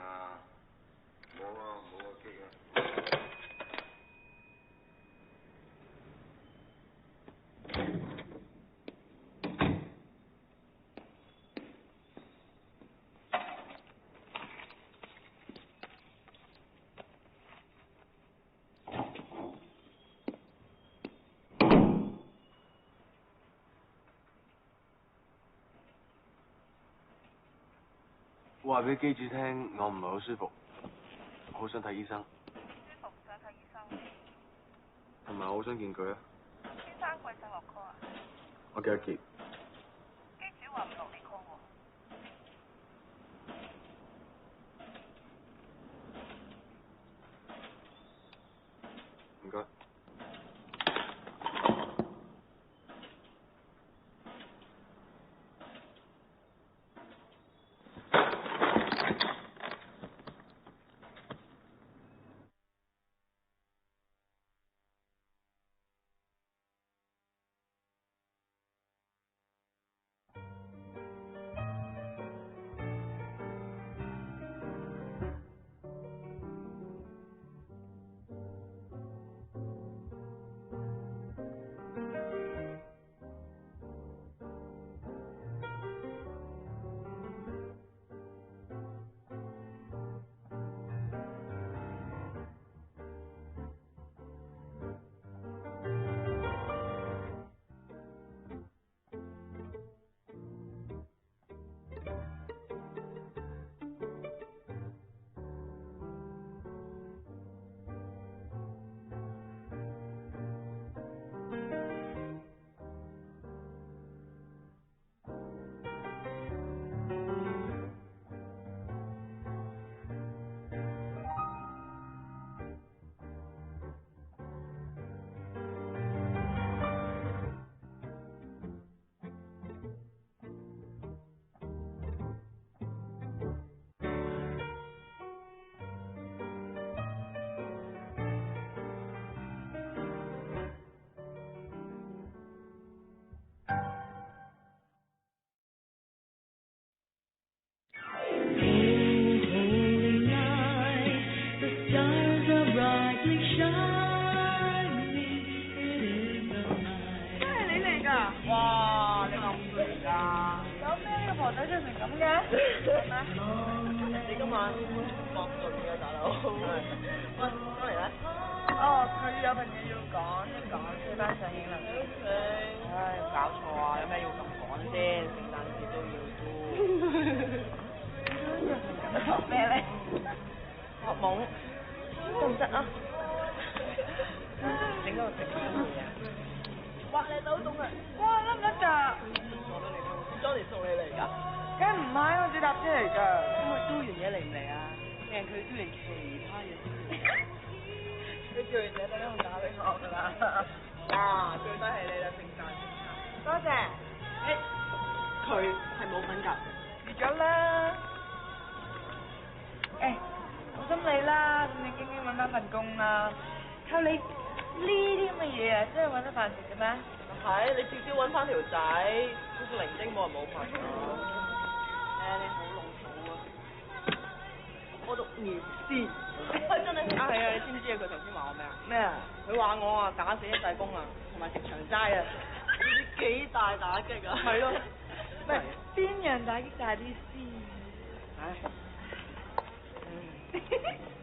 啊？冇啊，冇個機啊。話俾機主聽，我唔係好舒服，好想睇醫生。舒服唔想睇醫生。同埋我好想見佢啊。先生貴姓落 call 啊？我叫阿傑。機主話唔落你 call 喎。唔該。哇！你咁嚟㗎？有咩呢個婆仔着成咁嘅？你今晚搏盡嘅大佬。喂，翻嚟啦。哦，佢有份嘢要講，一講追班上映啦。唉，搞錯啊！有咩要咁趕先？聖誕節都要做。學咩咧？學懵得唔得啊？整嗰個食嘅嘢啊！哇！你手凍啊！哇，得唔得㗎？我都嚟到，Johnny 送你嚟㗎？梗唔係，我自己搭車嚟㗎。咁佢租完嘢嚟唔嚟啊？定係佢租完其他嘢先嚟？佢做完嘢等陣打俾我㗎啦。啊，最低係你啦，聖誕。多謝。佢係冇份㗎。預咗啦。誒，我心你啦，咁你經經揾翻份工啦。靠你呢啲咁嘅嘢啊，真係揾得飯食嘅咩？係，你至少揾翻條仔，好似零丁冇人冇份㗎。你好老土啊！我讀念師。真係啊，係啊！你知唔知啊？佢頭先話我咩啊？咩啊？佢話我啊打死一世工啊，同埋食長齋啊！你知幾大打擊啊？係咯。喂，邊樣打擊大啲先？唉。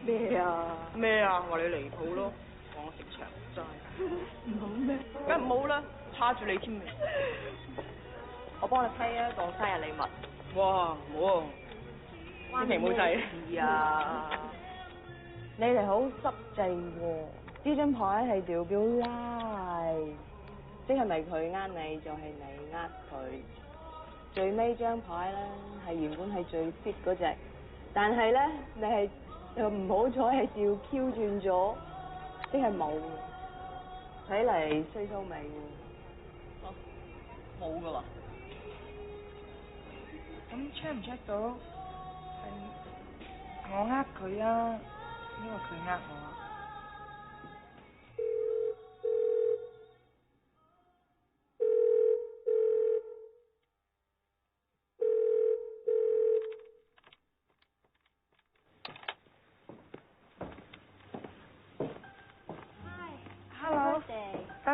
咩啊？咩啊？話你離譜咯，話我食長齋。唔好咩？梗唔好啦，叉住你添。我幫你批啊，當生日禮物。哇，唔好啊！千祈唔好制啊！你哋好濕滯喎，呢張牌係掉表拉，即係咪佢呃你，就係你呃佢。最尾張牌咧係原本係最 fit 嗰隻，但係咧你係又唔好彩係掉 Q 轉咗，即係冇。睇嚟衰收尾喎。冇噶啦。咁 check 唔 check 到係我呃佢啊，因為佢呃我啊？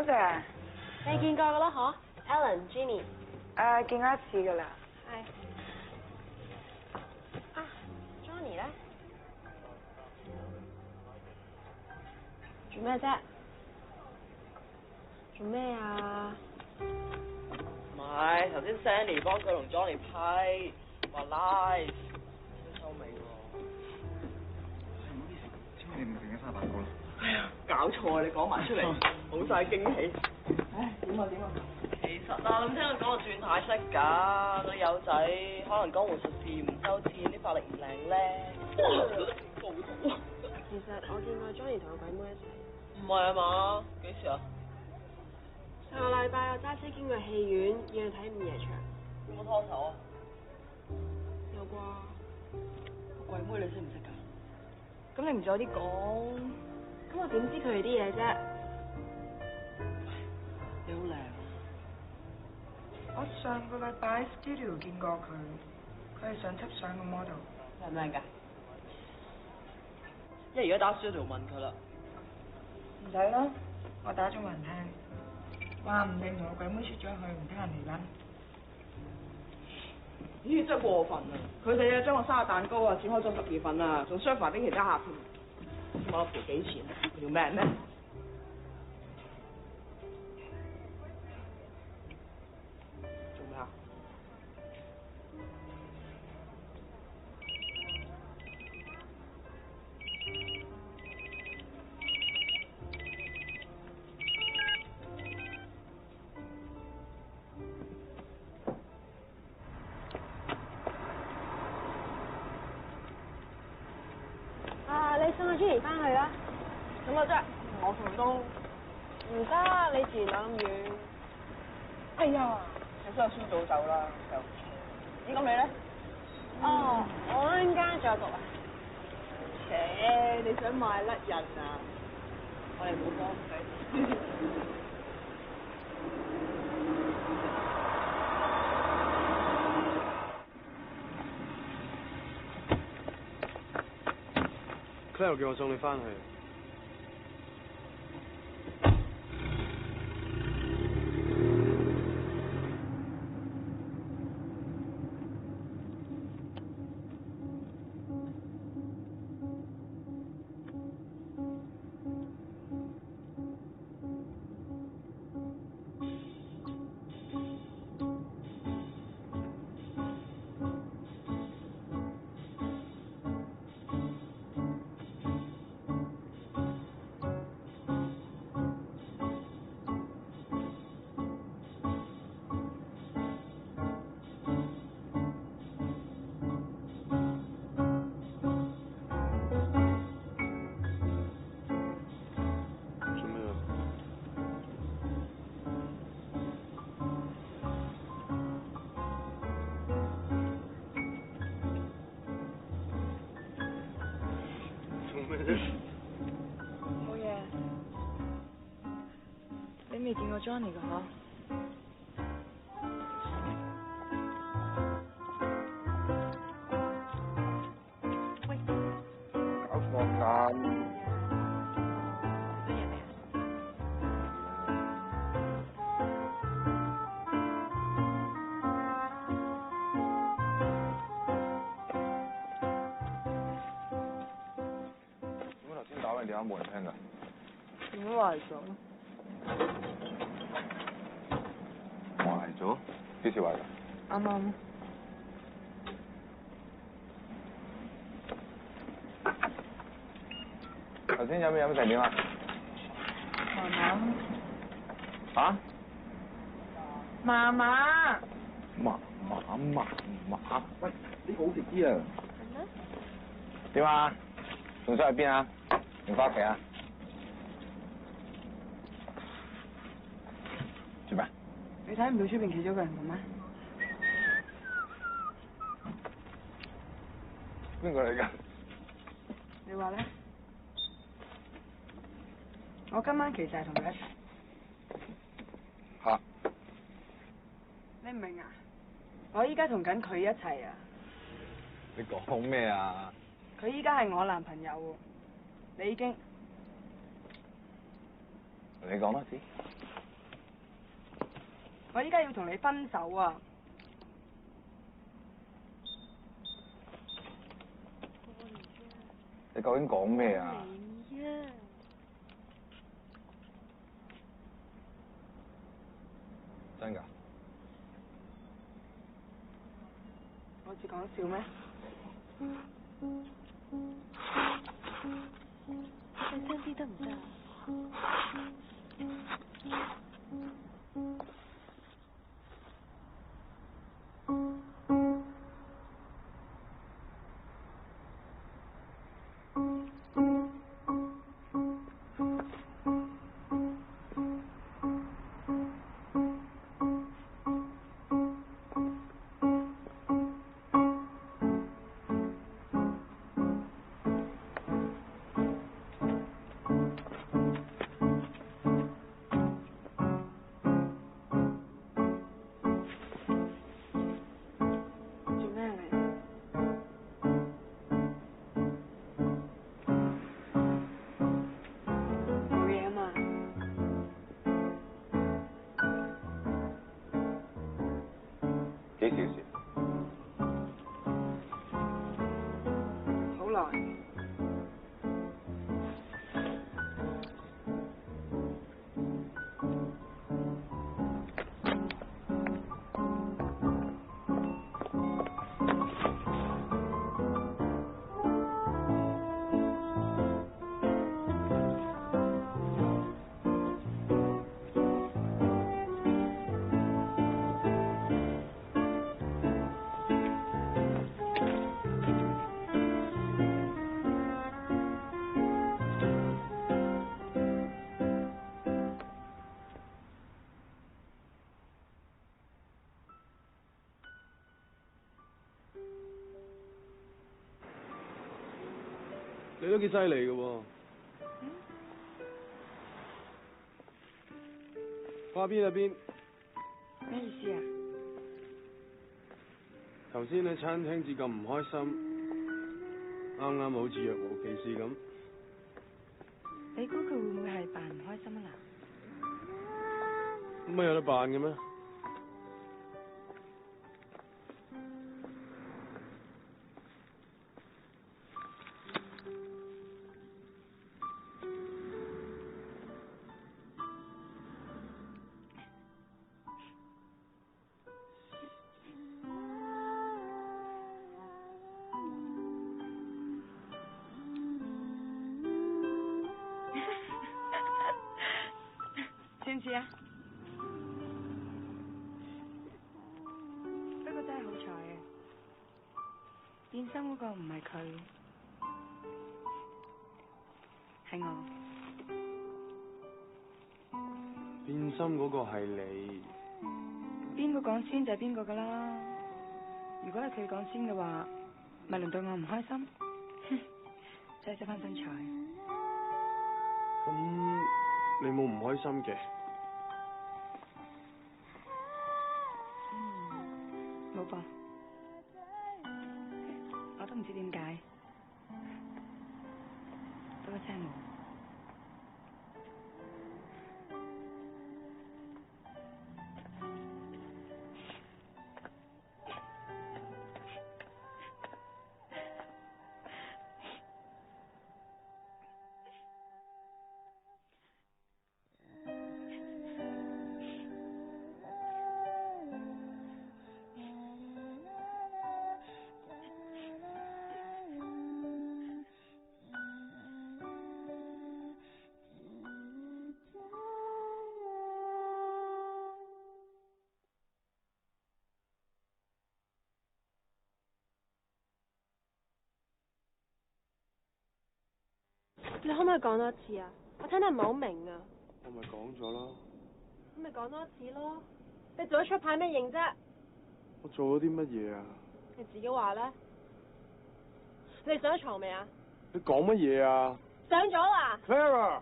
多謝。你見過噶啦嗬 ？Ellen、Jenny。見過一次噶啦。係。啊 ，Johnny 咧？做咩啫？做咩啊？唔係，頭先 Sandy 幫佢同 Johnny 批話 live， 先收尾喎。你唔定咗38個啦？哎呀，搞錯啊！你講埋出嚟，冇晒驚喜。唉，點啊？其實啊，咁聽佢講個轉態式㗎，個友仔可能江湖術士唔收錢，啲法力唔靈咧。暴徒。其實我見過 Johnny 同個鬼妹一齊。唔係啊嘛？幾時啊？上個禮拜我揸車經過戲院，要去睇午夜場。有冇拖手啊？有啩？個鬼妹你識唔識㗎？咁你唔早啲講？咁我點知佢哋啲嘢啫？你好靚啊！我上個禮拜喺 studio 見過佢，佢係上輯相嘅 model。靚唔靚㗎？一而家打 studio 問佢啦。唔使啦，我打咗冇人聽，話唔定同個鬼妹出咗去，唔聽人哋啦。咦，真係過分啊！佢哋啊將個生日蛋糕啊剪開咗12份啊，仲 serve 埋俾其他客添。我賠幾錢啊？條命咩？做咩啊？啊，你送阿 Jenny 翻去啦。咁啊啫，我同都。唔得，你自然兩咁遠。哎呀，你真係輸早走啦，又唔錯。咁你咧？哦，我陣間仲有讀啊。你想賣甩人啊？我哋冇幫佢。Claire 叫我送你翻去。冇嘢。你未見過 Johnny 㗎嗬？喂，搞錯眼。打你電話冇人聽㗎。點解壞咗？壞咗？幾時壞㗎？啱啱。頭先飲成點啊？慢慢。嚇？嫲嫲。嫲，喂，呢個好食啲啊！點啊？仲想去邊啊？唔翻屋企啊？做咩？你睇唔到出邊企咗個人嘅咩？邊個嚟㗎？你話咧？我今晚其實係同佢一齊。嚇！你唔明啊？我依家同緊佢一齊啊！你講咩啊？佢依家係我男朋友喎，你已經。你講多次。我依家要同你分手啊！你究竟講咩啊？真㗎？我似講笑咩？細聲啲得唔得啊？幾時嘅事？好耐。你都幾犀利嘅喎，花邊啊邊？咩意思啊？頭先喺餐廳至咁唔開心，啱啱好似若無其事咁。你估佢會唔會係扮唔開心啊嗱？乜有得扮嘅咩？似唔似啊？不過真係好彩啊！變心嗰個唔係佢，係我。變心嗰個係你。邊個講先就係邊個噶啦。如果係佢講先嘅話，咪輪到我唔開心。真係執翻身材。咁你冇唔開心嘅？冇噃，我都唔知點解，不過真係冇。你可唔可以講多次啊？我聽得唔係好明啊。我咪講咗咯。咁咪講多次咯。你做咗出牌咩型啫？我做咗啲乜嘢啊？你自己話咧。你上咗床未啊？你講乜嘢啊？上咗啦。Clara，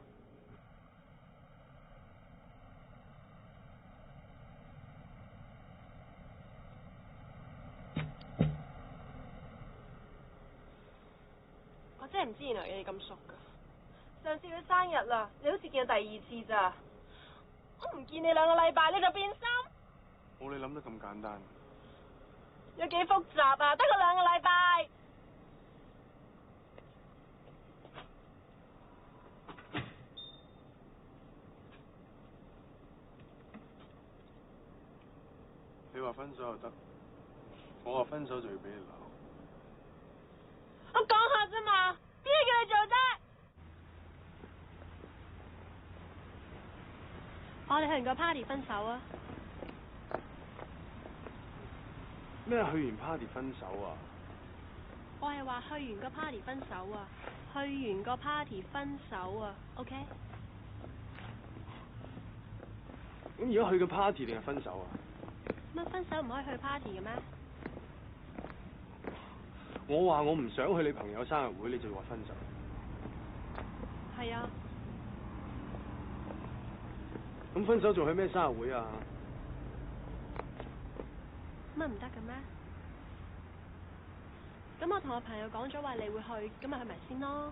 我真係唔知原來你哋咁熟噶。上次佢生日啦，你好似見咗第二次咋？我唔見你2個禮拜你就變心。冇你諗得咁簡單。有幾複雜啊？得個2個禮拜。你話分手就得，我話分手就要俾你鬧。我講下啫嘛，邊個叫你做啫？我哋去完個 party 分手啊！咩去完 party 分手啊？我係話去完個 party 分手啊！去完個 party 分手啊 ，OK？ 咁而家去個 party 定係分手啊？乜分手唔可以去 party 嘅咩？我話我唔想去你朋友生日會，你就話分手。係啊。咁分手仲去咩生日會啊？乜唔得嘅咩？咁我同我朋友講咗話你會去，咁咪去埋先咯。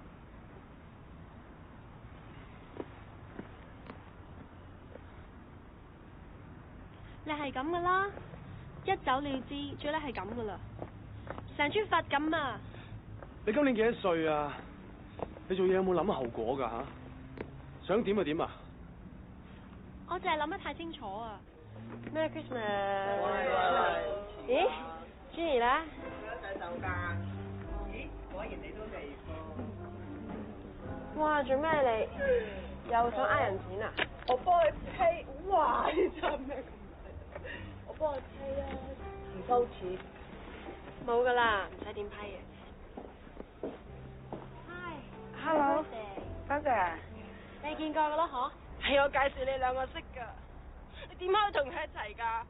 你係咁噶啦，一走了之，最叻係咁噶啦，成村佛咁啊！你今年幾多歲啊？你做嘢有冇諗後果噶吓？想點就點啊！我淨係諗得太清楚啊！ Merry Christmas！咦 ，Jenny 咧？洗手間。咦，果然你都嚟噃。哇，做咩你又想呃人錢啊？我幫佢 pay， 哇！呢真咩咁？我幫佢 pay 啊，唔收錢。冇噶啦，唔使點批嘅。Hello，多謝。你見過噶啦，嗬？係我介紹你兩個識噶。你點可以同佢一齊噶？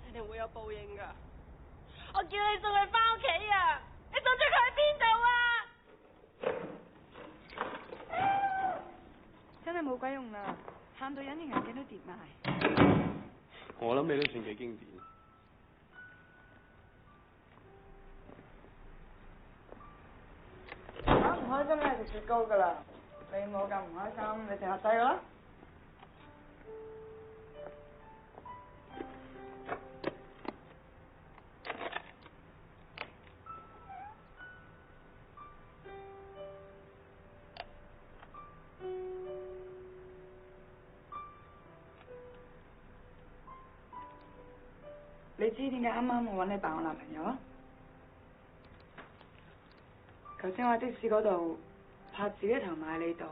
一定會有報應噶。我叫你送佢翻屋企啊！你送咗佢去邊度啊？真係冇鬼用啦，喊到隱形眼鏡都跌埋。我諗你都算幾經典。唔開心咧食雪糕噶啦，你冇咁唔開心，你食下細啦。你知點解啱啱我揾你扮我男朋友啊？頭先我喺的士嗰度拍自己頭埋你度，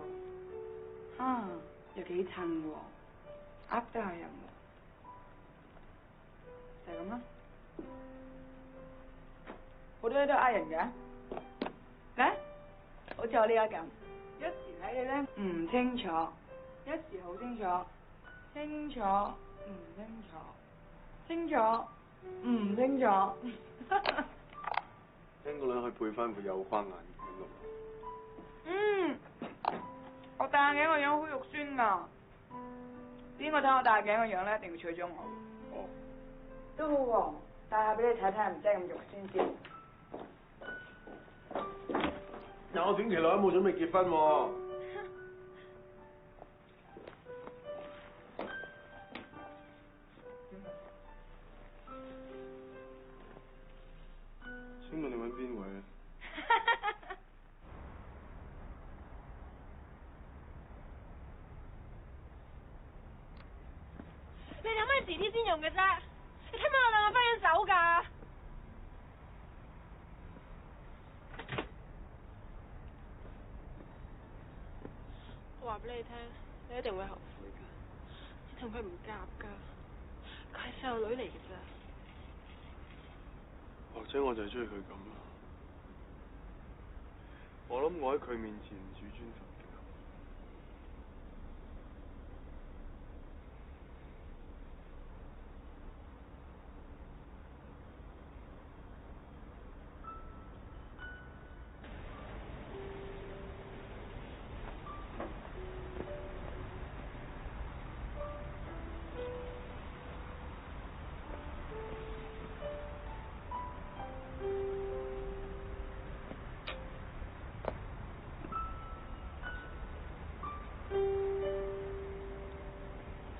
又幾襯喎，呃得下人喎，就係咁啦。好多嘢都呃人嘅，咧，好似我呢家咁，一時睇你咧唔清楚，一時好清楚，清楚唔清楚，清楚唔清楚。聽講你可以配翻副有框眼鏡咯。我戴眼鏡個樣好肉酸噶，邊個睇我戴眼鏡個樣咧，一定要娶咗我。哦。都好喎，戴下俾你睇睇，係唔真係咁肉酸先。但我短期內都冇準備結婚喎。請問你揾邊位啊？你哋可唔可以遲啲先用嘅啫？你聽唔聽我兩個分緊手㗎？我話俾你聽，你一定會後悔㗎。你同佢唔夾㗎，佢係細路女嚟嘅咋。或者我就係中意佢咁啦。我諗我喺佢面前唔主尊佛教。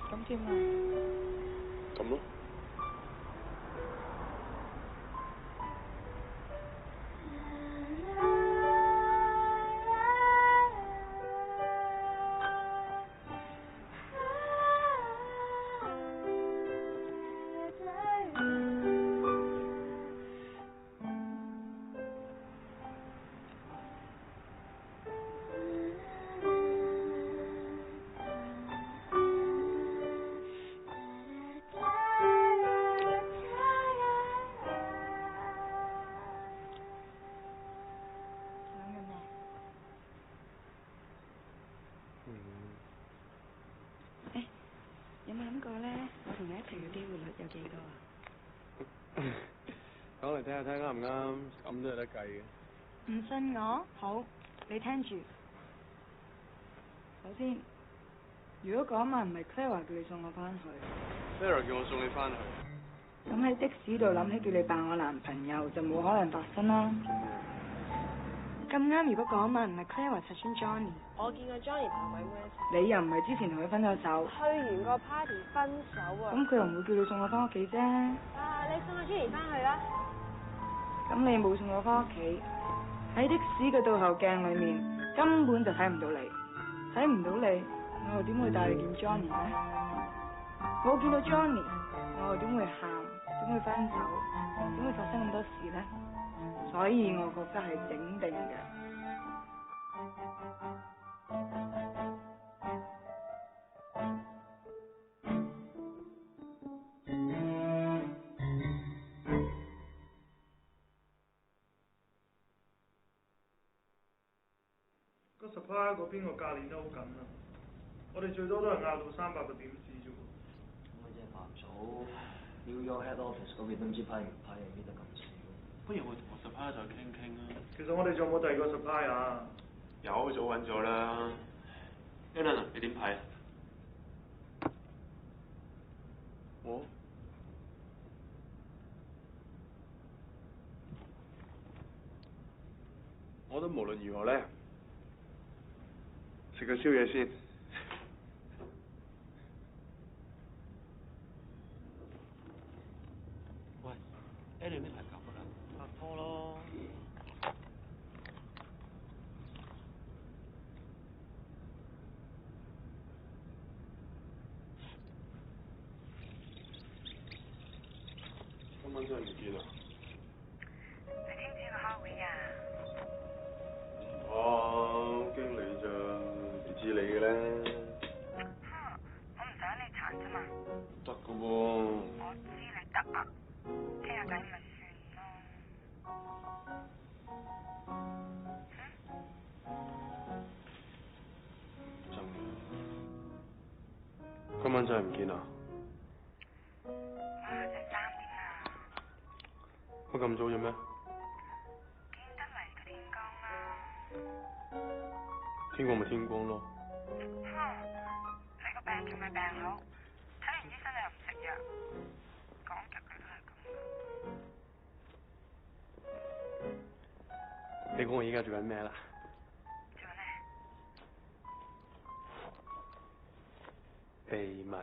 咁點啊？講嚟聽下睇啱唔啱？咁都有得計嘅。唔信我？好，你聽住。首先，如果嗰晚唔係 Clara 叫你送我翻去 Clara 叫我送你翻去。咁喺的士度諗起叫你扮我男朋友，就冇可能發生啦。咁啱，如果嗰晚唔係 Clara 拆穿 Johnny， 我見過 Johnny 同位妹，你又唔係之前同佢分咗手，去完個 party 分手啊！咁佢又唔會叫你送我翻屋企啫。啊，你送阿 Johnny 翻去啦。咁你冇送我翻屋企，喺的士嘅倒後鏡裏面根本就睇唔到你，睇唔到你，我又點會帶你見 Johnny 呢？我見到 Johnny， 我又點會喊？點會分手？點會發生咁多事呢？所以我覺得係整定嘅。個 supply 嗰邊個價練得好緊啊！我哋最多都係拗到300個點子啫喎。咁咪即係煩草，New York Head Office 嗰邊都唔知批唔批，搣得咁少。不如我同個 supply 再傾傾啊。其實我哋仲有冇第二個 supply 啊？有，早揾咗啦。Alan 啊，你點睇？我覺得無論如何咧，食個宵夜先。喂，Alan 呢排夾乜啊？拍拖咯。今晚真係唔見啊！你知唔知我開會啊？經理咋？你知你嘅咧。我唔想你慘啫嘛。得㗎喎。我知你得啊，傾下偈咪算咯。真嘅。今晚真係唔見啊！我下晝3點啊。乜咁早啫咩？見得嚟個天光啦。天光咪天光咯。你個病仲未病好，睇完醫生你又唔食藥，講極佢都係咁。你估我依家做緊咩啦？做咩？秘密。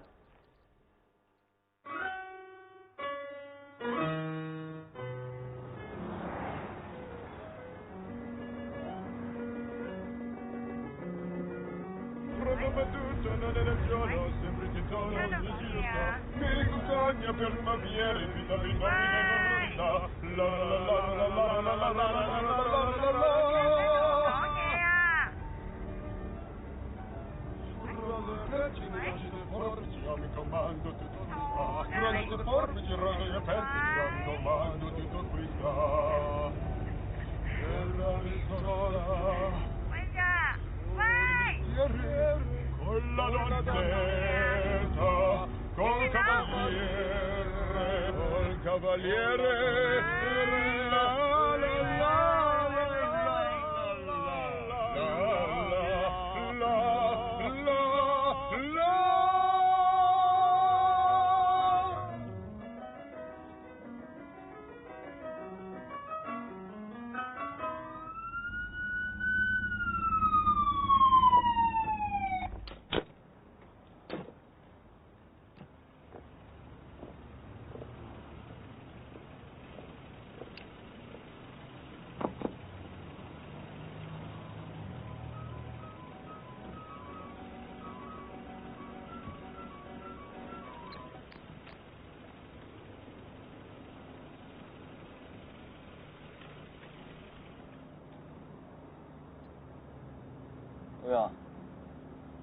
會啊，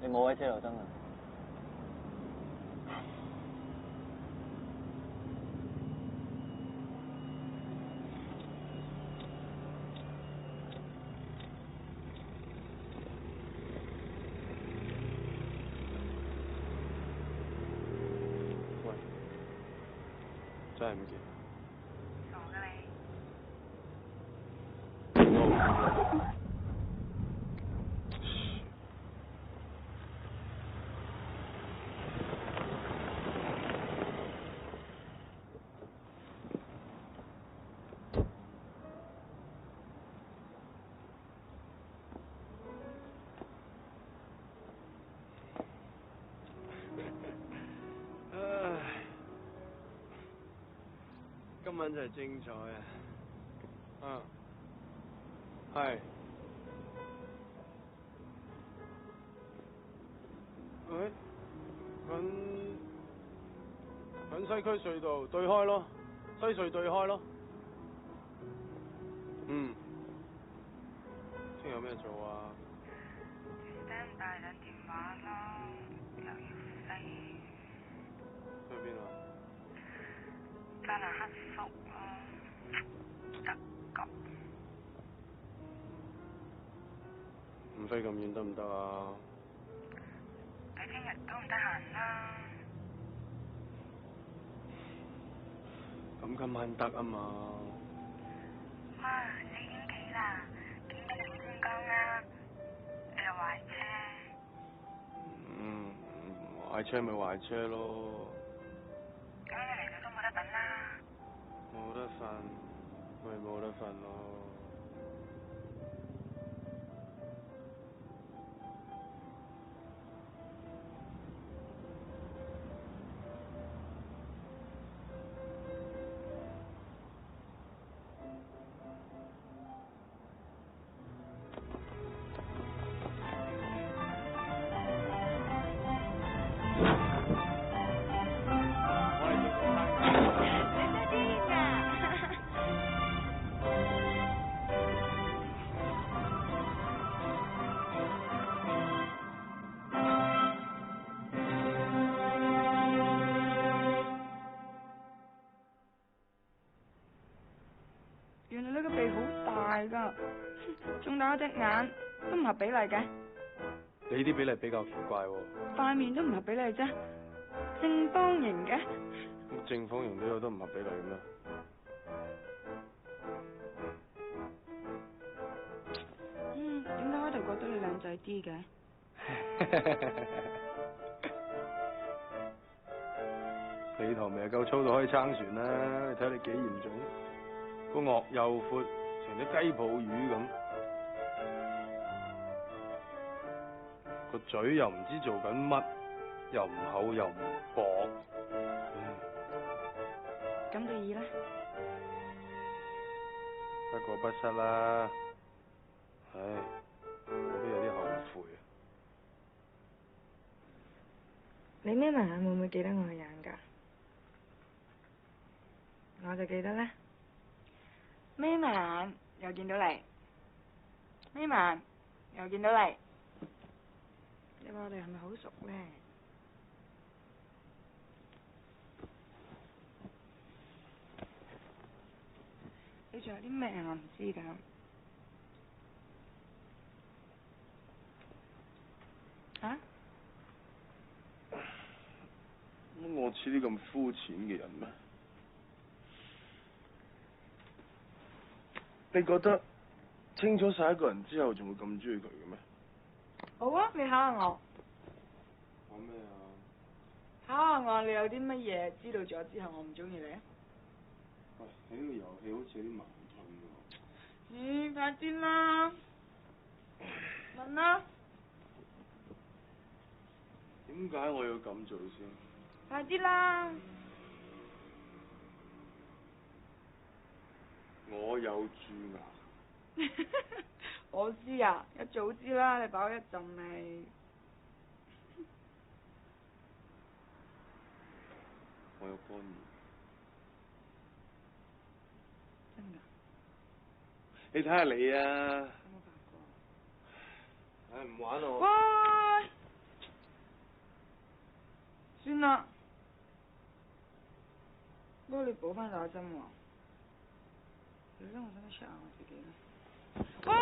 你冇喺車度燈啊？喂，真係唔見。傻㗎你。新聞真係精彩啊！係。喺西區隧道對開咯，西隧對開咯。嗯。聽日有咩做啊？聽大人電話咯，又要飛。去邊啊？加拿克福咯，德國。唔飛咁遠得唔得啊？你聽日都唔得閒啦。咁今晚得啊嘛？哇，4點幾啦，幾點先光啊？你又壞車。壞車咪壞車咯。咁你嚟到都冇得等啦。冇得瞓，咪冇得瞓咯。原來你個鼻好大㗎，仲大我隻眼，都唔合比例嘅。你啲比例比較奇怪喎。塊面都唔合比例啫，正方形嘅。正方形都有得唔合比例嘅咩？點解我就覺得你靚仔啲嘅？你堂咪夠粗到可以撐船啦！你睇你幾嚴重，個顎又闊，成隻雞泡魚咁，個嘴又唔知做緊乜，又唔厚又唔薄。咁就易啦。不過不失啦，唉，我都有啲後悔啊。你眯埋眼會唔會記得我嘅樣㗎？我就記得咧。眯埋眼又見到你，眯埋眼又見到你。你話我哋係咪好熟咧？你仲有啲咩我唔知㗎？啊？咁我似啲咁膚淺嘅人咩？你覺得清楚晒一個人之後，仲會咁中意佢嘅咩？好啊，你考下我。考咩啊？考下我，你有啲乜嘢知道咗之後，我唔中意你啊？喂，喺呢個遊戲好似有啲矛盾喎。快啲啦！問啦！點解我要咁做先？快啲啦！我有蛀牙。我知啊，一早知啦，你飽一陣味。我有肝炎。真㗎？你睇下你啊！有冇發過？唉，唔玩我。喂！算啦，不過你補翻打針喎。你咧，我想 check 下我自己啦。喂！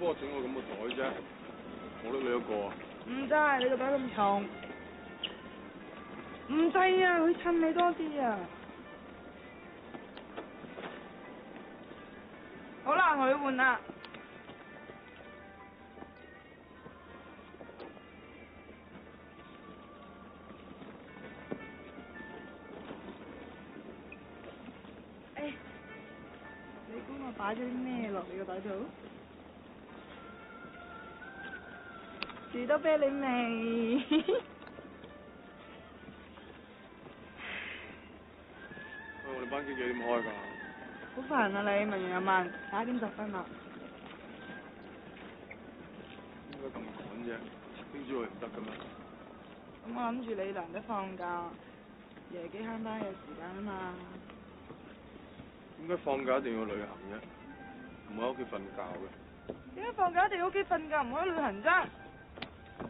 幫我整個咁嘅袋啫，我拎你一個啊。唔制，你個袋咁重。唔制啊，佢襯你多啲啊。好啦，我要換啦。你估我擺咗啲咩落你個袋度？士多啤梨味。喂，我哋班機幾點開㗎？好煩啊你，文言又慢，11:10啦。點解咁趕啫？聽朝我唔得㗎咩？咁我諗住你難得放假，夜機慳翻嘅時間啊嘛。點解放假一定要旅行啫？唔喺屋企瞓覺嘅？點解放假一定要屋企瞓覺，唔可以旅行啫？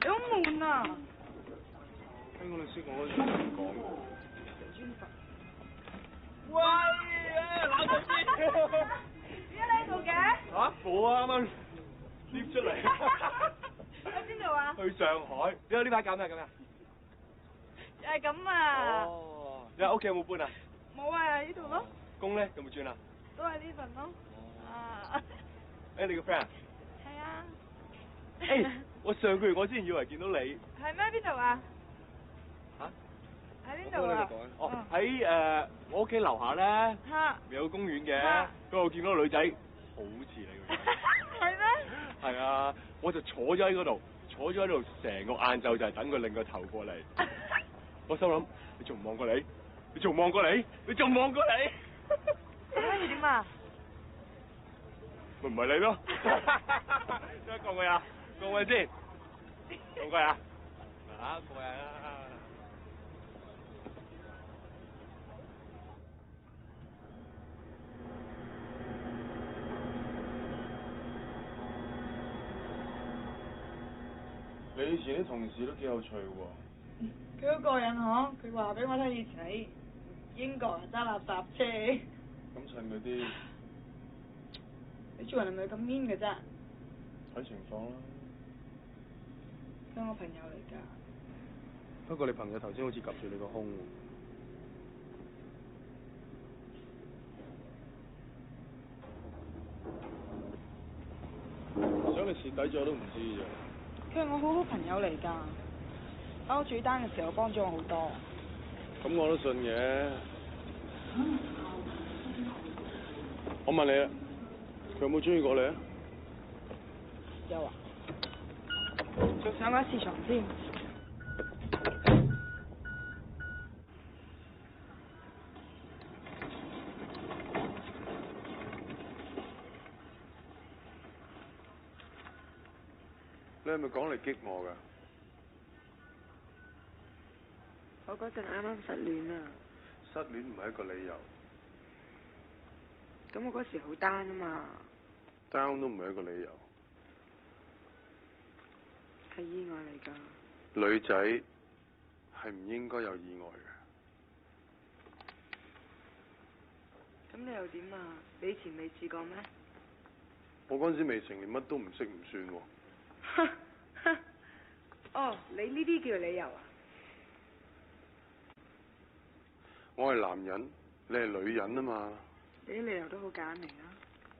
你好悶啊！聽講你識我嗰時咁講嘅。喂啊！冷到先。點解你喺度嘅？嚇！冇啊，啱啱 lift 出嚟。去邊度啊？去上海。點解呢排搞咩咁啊？就係咁啊！哦，你喺屋企有冇搬啊？冇啊，喺呢度咯。工咧有冇轉啊？都係呢份咯。啊！誒，你個 friend 啊？係啊。誒，我上個月我先以為見到你。係咩？邊度啊？嚇？喺邊度啊？哦，喺我屋企樓下咧，咪有個公園嘅，嗰度見到個女仔，好似你個樣。係咩？係啊，我就坐咗喺嗰度，坐咗喺度成個晏晝就係等佢擰個頭過嚟。我心諗，你仲唔望過你？你仲望過你？你仲望過你？咁點啊？咪唔係你咯？點解講佢啊？講佢先，講佢啊？啊，講佢啊！你以前啲同事都幾有趣喎。佢好過癮嗬，佢話俾我聽以前喺英國人揸垃圾車。咁襯嗰啲，你做人係咪咁 mean 嘅啫？睇情況啦。佢係我朋友嚟㗎。不過你朋友頭先好似夾住你個胸喎。想你蝕底咗我都唔知啫。佢係我好好朋友嚟㗎，喺我煮單嘅時候幫咗我好多。咁我都信嘅。我問你啦，佢有冇中意過你啊？有啊。仲上過一次床先。你係咪講嚟激我㗎？我嗰陣啱啱失戀啊。失戀唔係一個理由。咁我嗰時好 down 啊嘛。down 都唔係一個理由。係意外嚟㗎。女仔係唔應該有意外嘅。咁你又點啊？你以前未試過咩？我嗰陣時未成年，乜都唔識唔算喎。哦，你呢啲叫理由啊？我係男人，你係女人啊嘛。你啲理由都好簡明啊。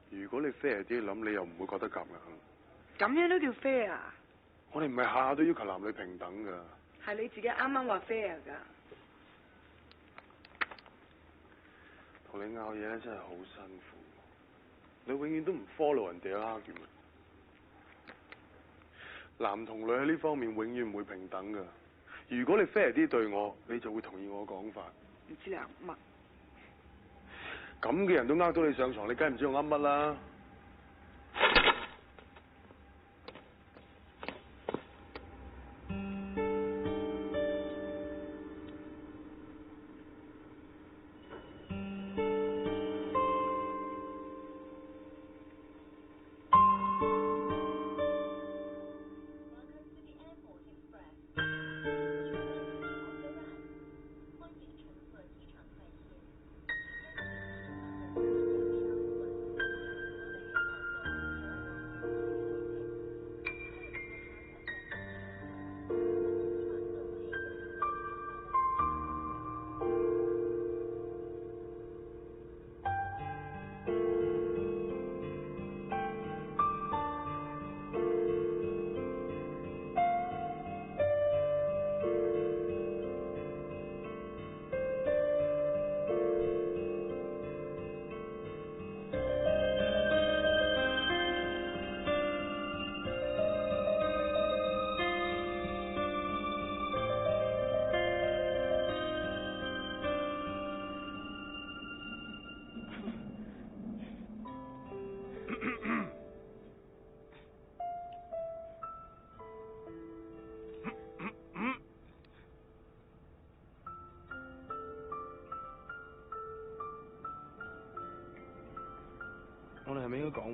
如果你 fair 啲諗，你又唔會覺得夾硬。咁樣都叫 fair 啊？我哋唔係下下都要求男女平等㗎。係你自己啱啱話 fair 㗎。同你拗嘢咧真係好辛苦。你永遠都唔 follow 人哋嘅 argument。男同女喺呢方面永遠唔會平等㗎。如果你 fair 啲對我，你就會同意我講法。唔知你噏乜？咁嘅人都呃到你上床，你梗係唔知我噏乜啦。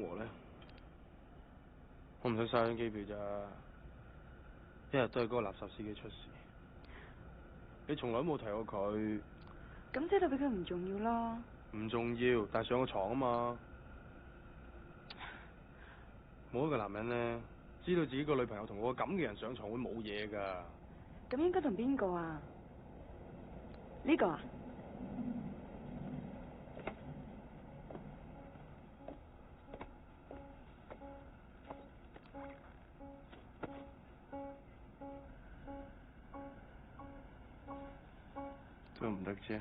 和咧？我唔想嘥張機票咋，一日都係嗰個垃圾司機出事。你從來都冇提過佢。咁即係代表佢唔重要咯。唔重要，但係上個床啊嘛。冇一個男人咧，知道自己個女朋友同個咁嘅人上床會冇嘢㗎。咁應該同邊個啊？呢個啊？都唔得啫。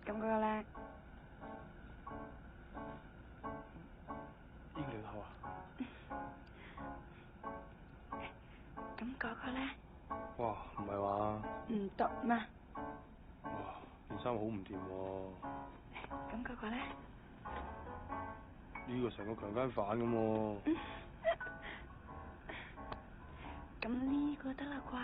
咁嗰個咧？呢個你好啊？咁嗰個咧？哇，唔係話？唔得咩？哇，件衫好唔掂喎。咁嗰個咧？呢個成個強姦犯咁喎。咁呢個得啦啩？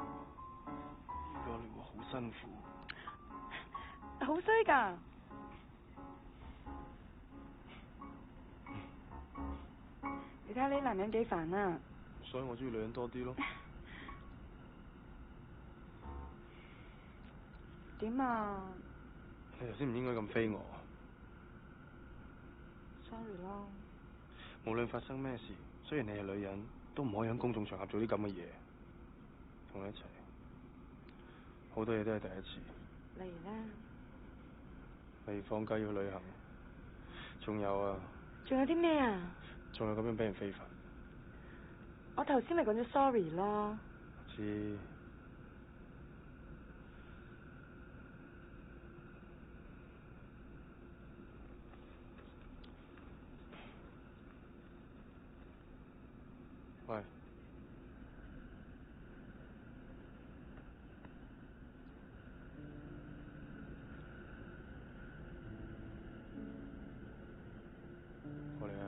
呢個你會好辛苦。好衰㗎！你睇下呢男人幾煩啊！所以我中意女人多啲咯。點啊？你頭先唔應該咁飛我。sorry 咯。無論發生咩事，雖然你係女人，都唔可以喺公眾場合做啲咁嘅嘢。同你一齊，好多嘢都係第一次。例如咧？例如放假要去旅行。仲有啊。仲有啲咩啊？仲有咁樣俾人非法。我頭先咪講咗 sorry 咯。知。喂。過嚟啊！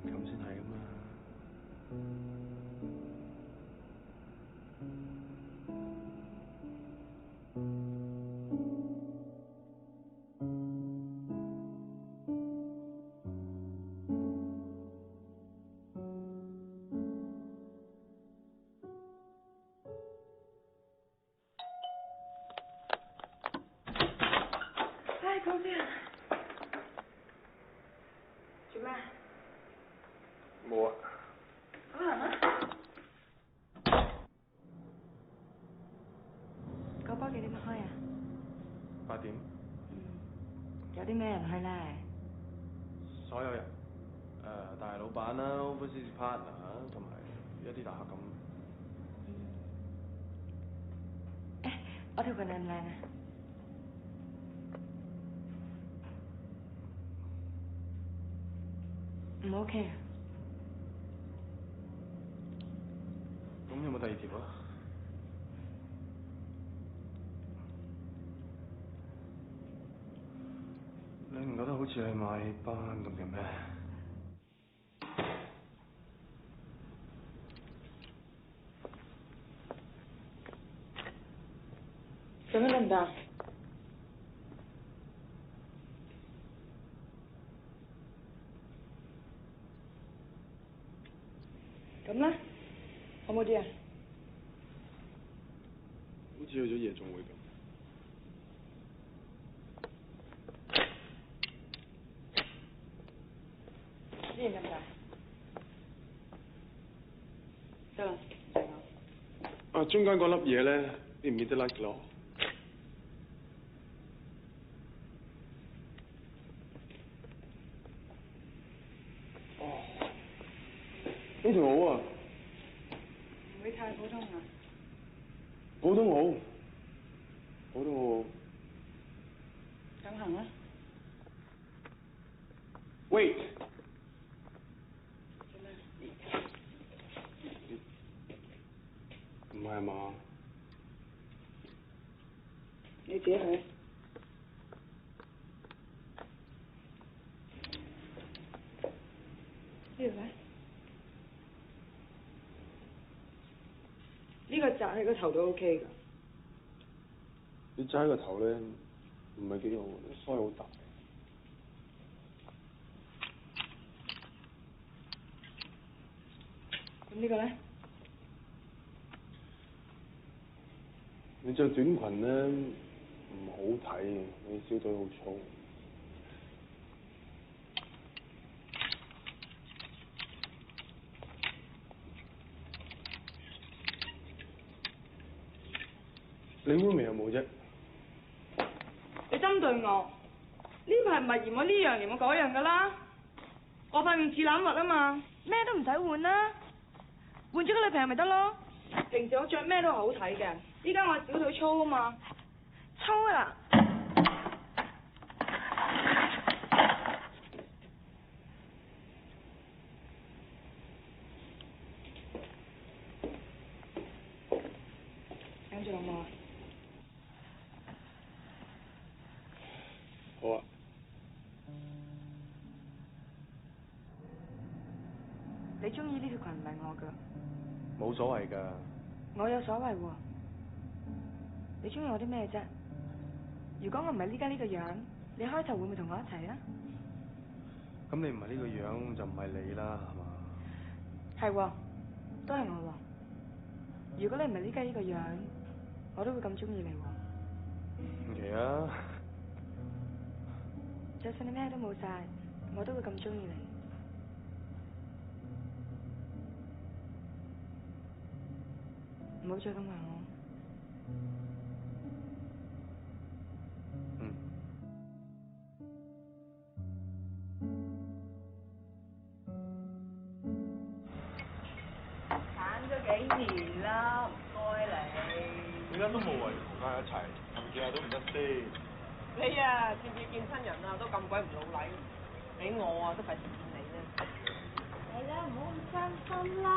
咁先係㗎嘛。唉，講先啊！做咩？冇啊。咁行啊！個波幾點開啊8點。有啲咩人去咧？所有人，大老闆啦、overseas partner 同埋一啲大客咁。我條裙靚唔靚啊？唔 OK 啊？咁有冇第二條啊？你唔覺得好似係買班咁嘅咩？做咩得唔得？咁咧，好冇啲啊？好似去咗夜總會咁。呢件得唔得？得啦，唔使我。啊，中間嗰粒嘢咧，你唔記得甩嘅咯？哦，呢條好啊。唔會太普通啊。普通好，普通好。梗行啦。Wait。唔係嘛？你自己去。呢度咧？呢個扎喺個頭都 OK 㗎。你揸個頭咧，唔係幾好，腮好大。咁呢個咧？你着短裙咧唔好睇，你小腿好粗。你妹味有冇啫？你針對我，呢排唔係嫌我呢樣嫌我嗰樣㗎啦，我塊面似攬物啊嘛，咩都唔使換啦，換咗個女朋友咪得咯。平時我着咩都係好睇嘅，依家我小腿粗啊嘛，粗啊！跟住好冇啊？好啊。你中意呢條裙唔係我㗎。冇所謂㗎。我有所謂喎。你中意我啲咩啫？如果我唔係依家呢個樣，你開頭會唔會同我一齊啊？咁你唔係呢個樣就唔係你啦，係嘛？係喎，都係我喎。如果你唔係依家呢個樣，我都會咁中意你喎。唔奇啊！就算你咩都冇晒，我都會咁中意你。唔好再咁話我。嗯。揀咗幾年啦，唔該你。點解都冇為同家一齊，見下都唔得先。你啊，次次見親人啊，都咁鬼唔老禮，俾我啊都費事見你啫。係啦，唔好咁傷心啦。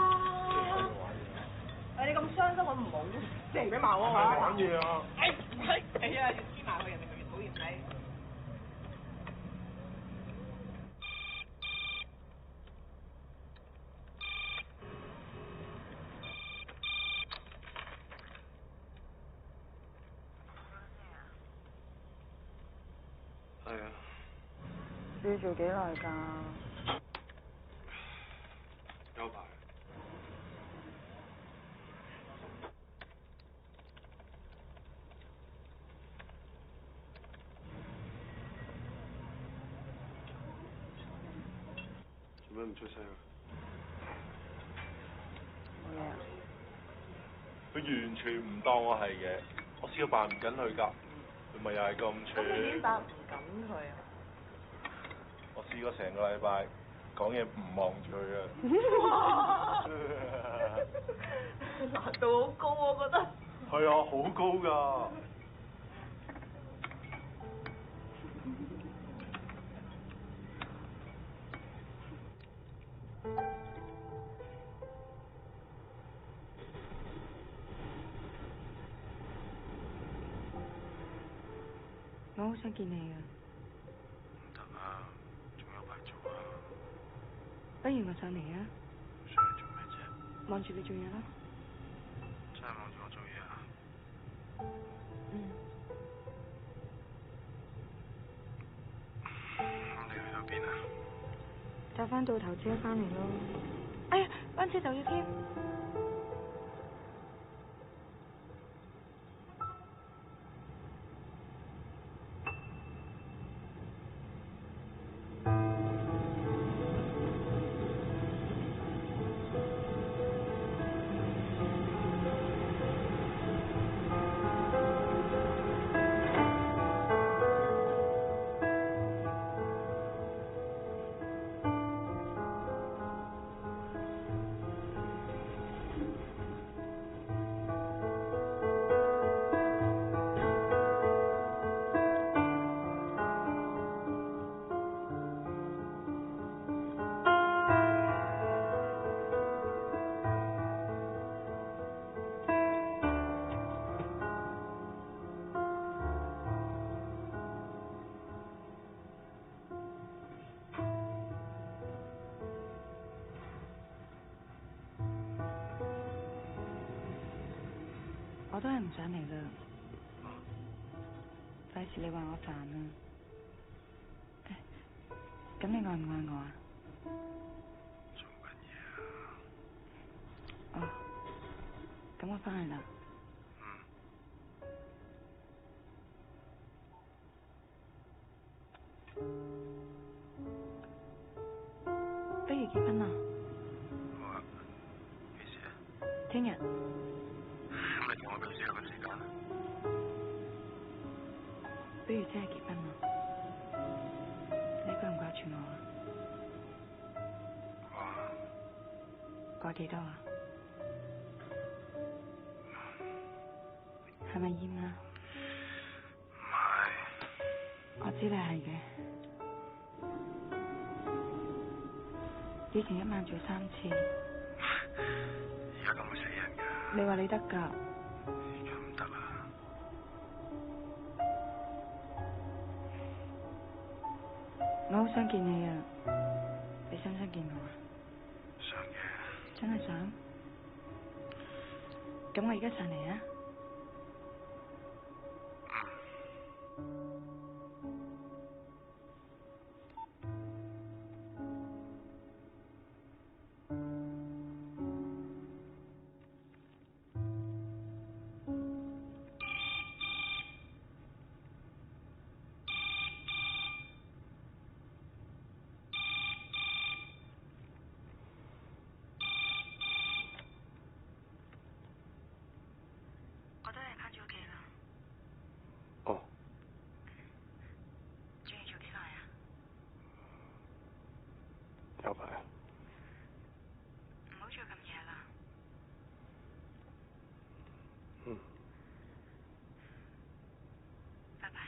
你咁傷心，我唔好即係俾埋我啊！玩嘢啊！哎呀，越黐埋佢，人哋咪越討厭你。係啊。你要做幾耐㗎？有排。做咩唔出聲啊？冇嘢啊。佢完全唔當我係嘅，我試過扮唔緊佢㗎，佢咪又係咁串。咁你點扮唔緊佢啊？我試過成個禮拜講嘢唔望住佢啊。難度好高，我覺得。係啊，好高㗎。我好想見你啊！唔得啊，仲有排做啊。不如我上嚟啊！上嚟做咩啫？望住你做嘢咯。真係望住我做嘢啊？嗯。咁你去咗邊啊？搭翻到頭車翻嚟咯。哎呀，班車就要添。我都係唔想嚟啦，費事你話我煩啊。咁你愛唔愛我啊？做緊嘢啊？哦，咁我返去啦。不如結婚啦？好啊，幾時啊？聽日。咁你同我今次有個時間啊？不如真係結婚啦？你掛唔掛住我啊？掛幾多啊？係咪厭啊？唔係。我知你係嘅。以前一晚做3次。而家咁會死人㗎。你話你得㗎？而家唔得啦。我好想見你啊！你想唔想見我啊？想嘅。真係想？咁我而家上嚟啊！我都係返咗屋企啦。哦。仲要做幾耐啊？有排。唔好做咁夜啦。嗯。拜拜。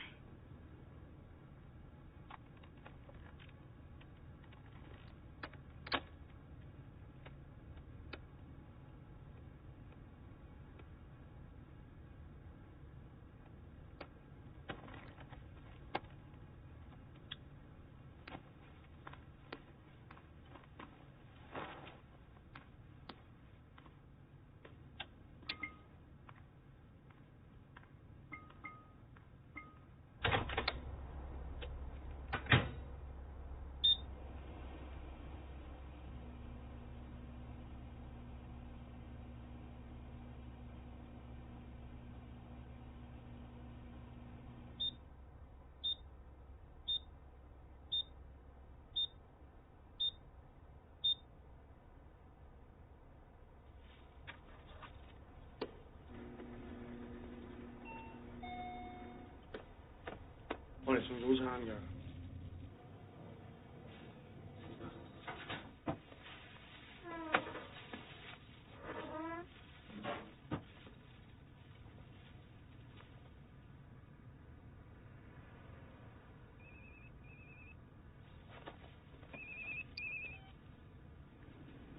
我嚟送早餐㗎。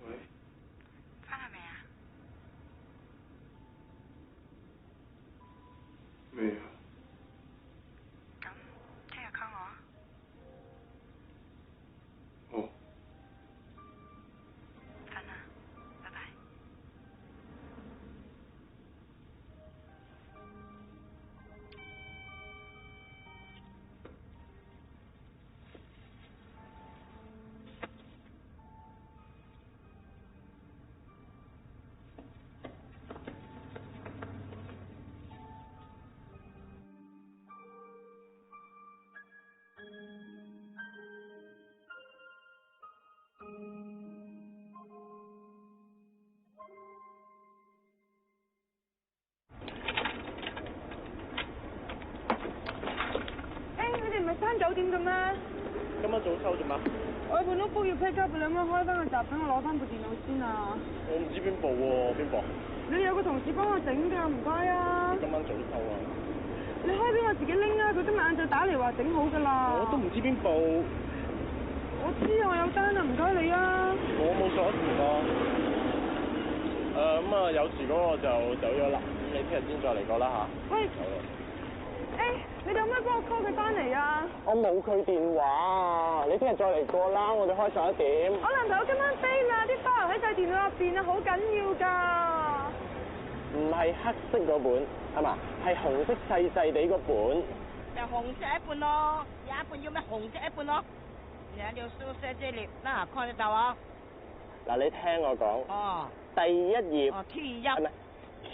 喂。返去未啊？未啊。聽日 call 我啊。好。瞓啦，拜拜。你哋唔係閂酒店嘅咩？今晚早收啫嘛？我有部 notebook 要 pick up，你可唔可以開翻個閘，等我攞翻部電腦先啊？我唔知邊部喎，邊部？你有個同事幫我整㗎，唔該啊！今晚早收啊！你開俾我自己拎啊！佢今日晏晝打嚟話整好㗎啦。我都唔知邊部。我知啊，我有單啊，唔該你啊。我冇鎖匙咯。咁啊，有時嗰個就走咗啦，咁你聽日先再嚟過啦嚇。喂。你哋可唔可以幫我 call 佢翻嚟啊？我冇佢電話，你聽日再嚟過啦，我哋開11點。我男朋友今晚飛啦，啲 file 喺晒電腦入邊啊，好緊要㗎。唔係黑色嗰本，係嘛？係紅色細細地嗰本。就紅色一半咯，有一半要咩紅色一半咯。兩條書寫這裡，嗱，看得到啊？嗱，你聽我講。哦。第一頁。哦，T1。係咪？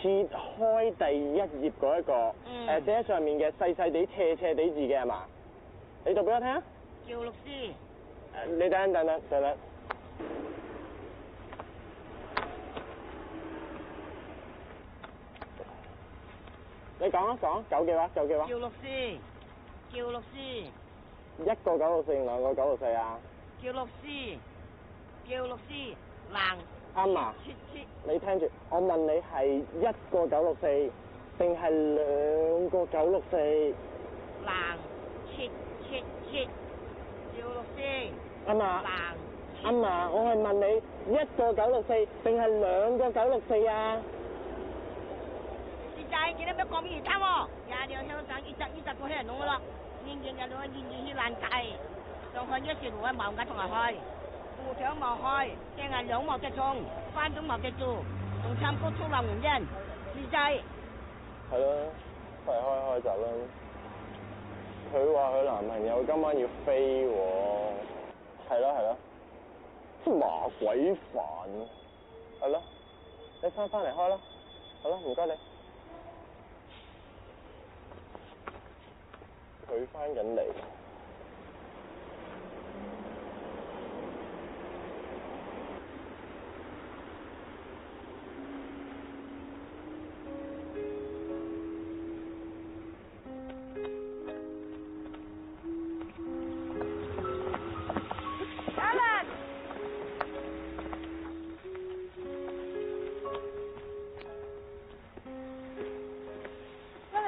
切開第一頁嗰一個，寫喺上面嘅細細地斜斜地字嘅係嘛？你讀俾我聽啊！趙律師。你等等。你講啊，九嘅話。趙律師。一個964定兩個964啊？趙律師，冷。啱啊！你聽住，我問你係一個964定係兩個964？冷，切，趙律師。啱啊！冷。啱啊！我係問你一個964定係兩個964啊？現在見到咩講咩嘢喎？廿條向上20個人弄噶啦，年去爛計，上去一時路喺毛眼同埋開。部長冇開，淨係兩毛隻葱，翻都冇隻做，仲參高粗流門因，自制。係咯，快開閘啦！佢話佢男朋友今晚要飛喎，係咯，真麻鬼煩，係咯，你翻嚟開啦，好啦，唔該你。佢翻緊嚟。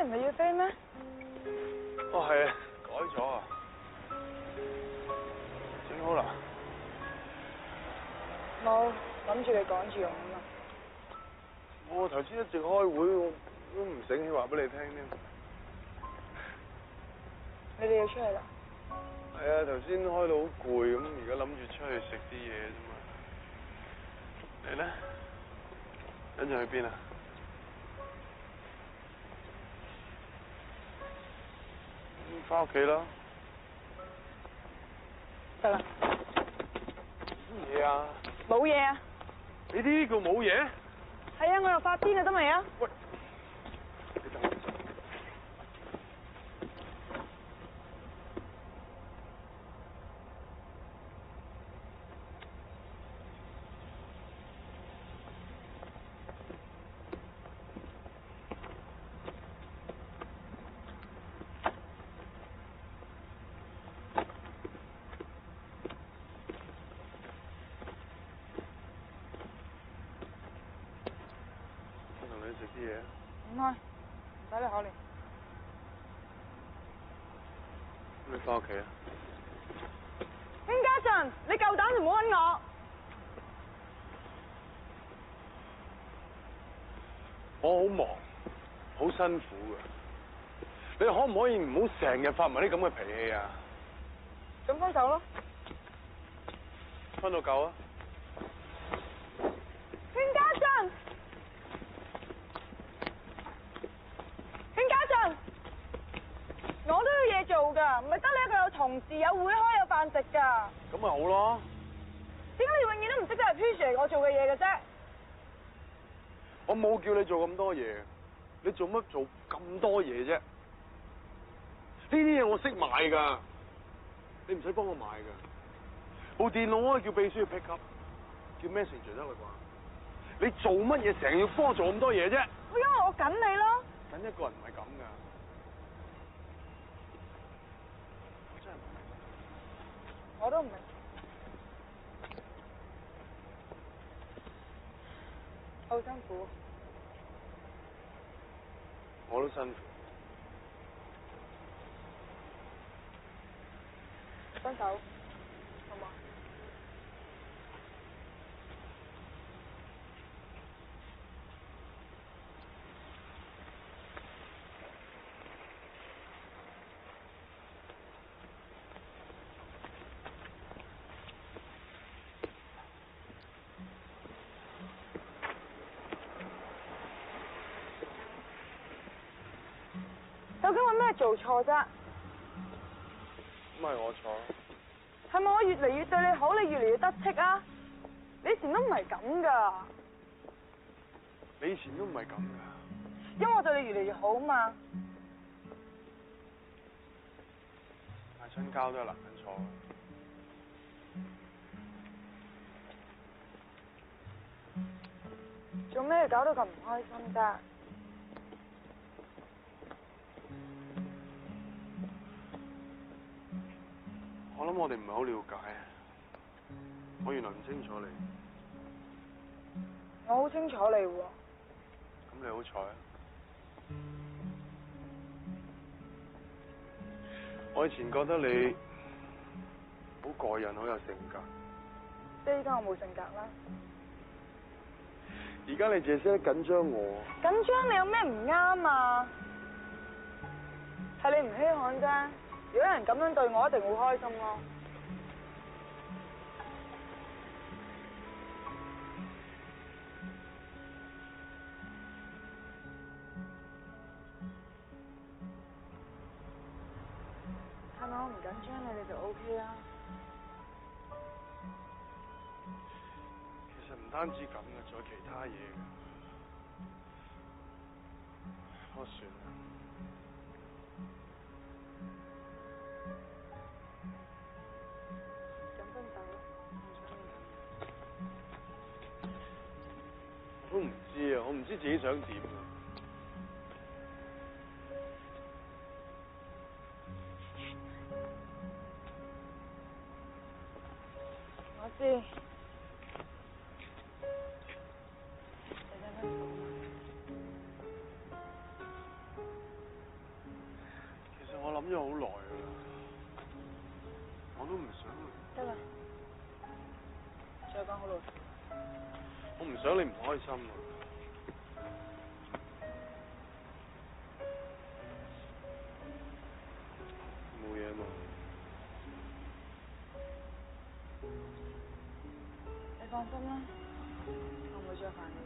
唔係要飛咩？哦，係啊，改咗啊，整好啦。冇，諗住你趕住用啊嘛。我頭先一直開會，我都唔醒起話俾你聽添。你哋要出去啦？係啊，頭先開到好攰咁，而家諗住出去食啲嘢啫嘛。你咧？跟住去邊啊？翻屋企啦。得啦。乜嘢啊？冇嘢啊。你呢個冇嘢？係啊，我又發癲啦，得未啊？喂，食啲嘢。唔開，唔使你考慮。你翻屋企啊？興家俊，你夠膽就唔好揾我。我好忙，好辛苦㗎。你可唔可以唔好成日發埋啲咁嘅脾氣啊？咁分手咯。分到夠啊！興家俊。我都要嘢做噶，唔係得你一個有同事、有會開、有飯食噶。咁咪好咯。點解你永遠都唔識得 appreciate 我做嘅嘢嘅啫？我冇叫你做咁多嘢，你做乜做咁多嘢啫？呢啲嘢我識買噶，你唔使幫我買噶。部電腦我可以叫秘書去 pick up，叫 message 得啦啩？你做乜嘢成日要幫我做咁多嘢啫？因為我緊你咯。緊一個人唔係咁噶。我都唔明，好辛苦。我都辛苦。分手，好嗎？咩做錯啫？咁係我錯。係咪我越嚟越對你好，你越嚟越得戚啊？你以前都唔係咁噶。你以前都唔係咁噶。因為我對你越嚟越好嘛。嗌親交都係男人錯。做咩搞到咁唔開心啫？我諗我哋唔係好了解，我原來唔清楚你。我好清楚你喎。咁你好彩啊！我以前覺得你好過癮，好有性格。即係依家我冇性格啦。而家你淨係識得緊張我。緊張你有咩唔啱啊？係你唔稀罕啫。如果有人咁樣對我，一定會開心咯。係咪我唔緊張你就 OK 啦？其實唔單止咁嘅，仲有其他嘢嘅。我算啦。我都唔知啊，我唔知自己想點啊。我知。其實我諗咗好耐㗎啦，我都唔想。得啦，再講好老實。我唔想你唔開心啊。冇嘢嘛。你放心啦，我唔會再煩你。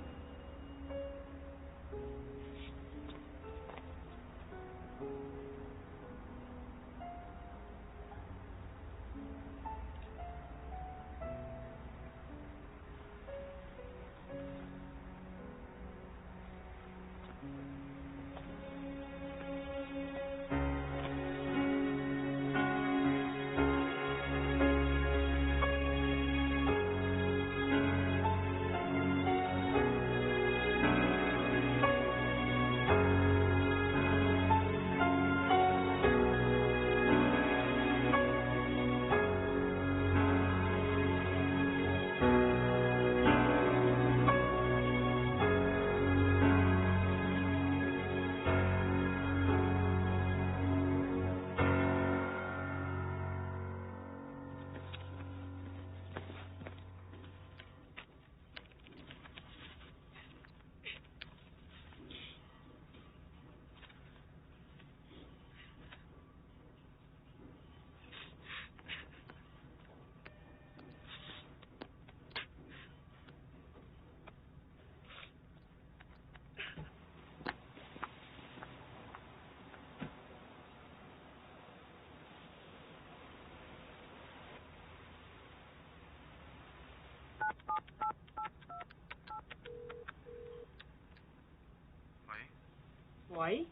喂，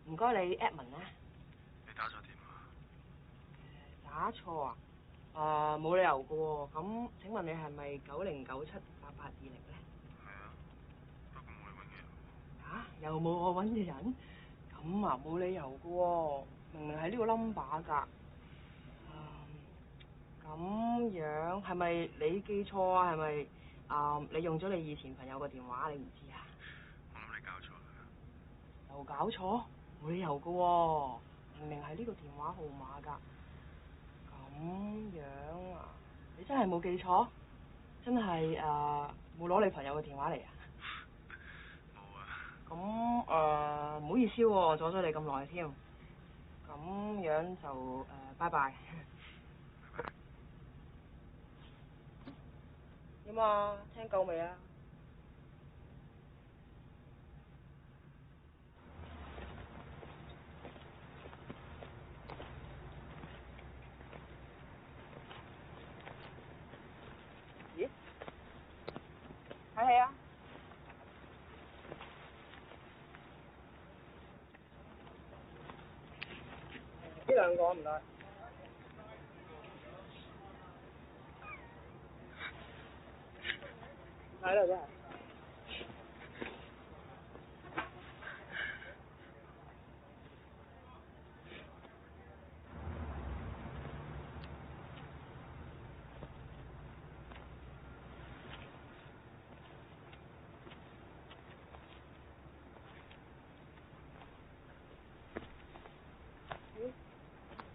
唔該你 Edmond 咧？你打錯電話。打錯啊？冇理由嘅喎。咁請問你係咪90978820咧？係啊，不過冇你揾嘅人。嚇？又冇我揾嘅人？咁啊，冇理由嘅喎。明明係呢個 number 㗎。咁樣係咪你記錯啊？係咪你用咗你以前朋友個電話？你唔知啊？我諗你搞錯啦。又搞錯？冇理由㗎喎，明明係呢個電話號碼㗎。咁樣啊？你真係冇記錯？真係冇攞你朋友嘅電話嚟啊？冇啊。咁唔好意思喎，阻咗你咁耐添。咁樣就拜拜。點啊？聽夠未啊？兩個唔該。睇啦真係。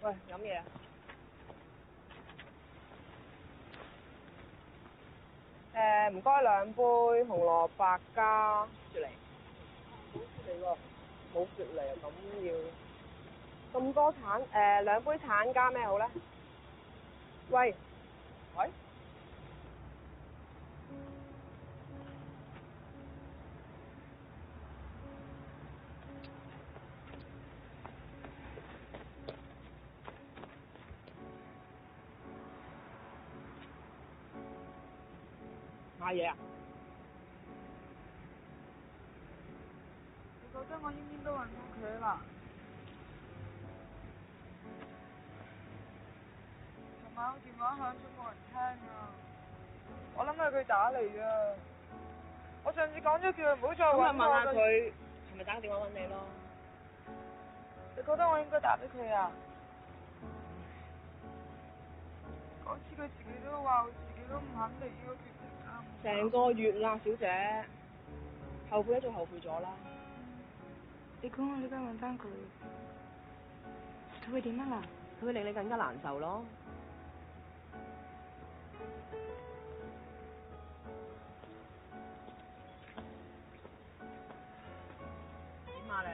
喂，飲嘢啊？唔該兩杯紅蘿蔔加雪梨。冇雪梨喎。冇雪梨啊，咁要咁多橙兩杯橙加咩好咧？喂。喂？買嘢啊？你覺得我應唔應該揾到佢啦？尋晚我電話響咗冇人聽啊！我諗係佢打嚟啊！我上次講咗叫佢唔好再揾我。咁咪問下佢係咪打個電話揾你咯？你覺得我應該打俾佢啊？嗰次佢自己都話，佢自己都唔肯嚟呢個決定啊！成個月啦，小姐，後悔都做後悔咗啦。你估我呢家揾翻佢，佢會點啊啦？佢會令你更加難受咯。點啊你？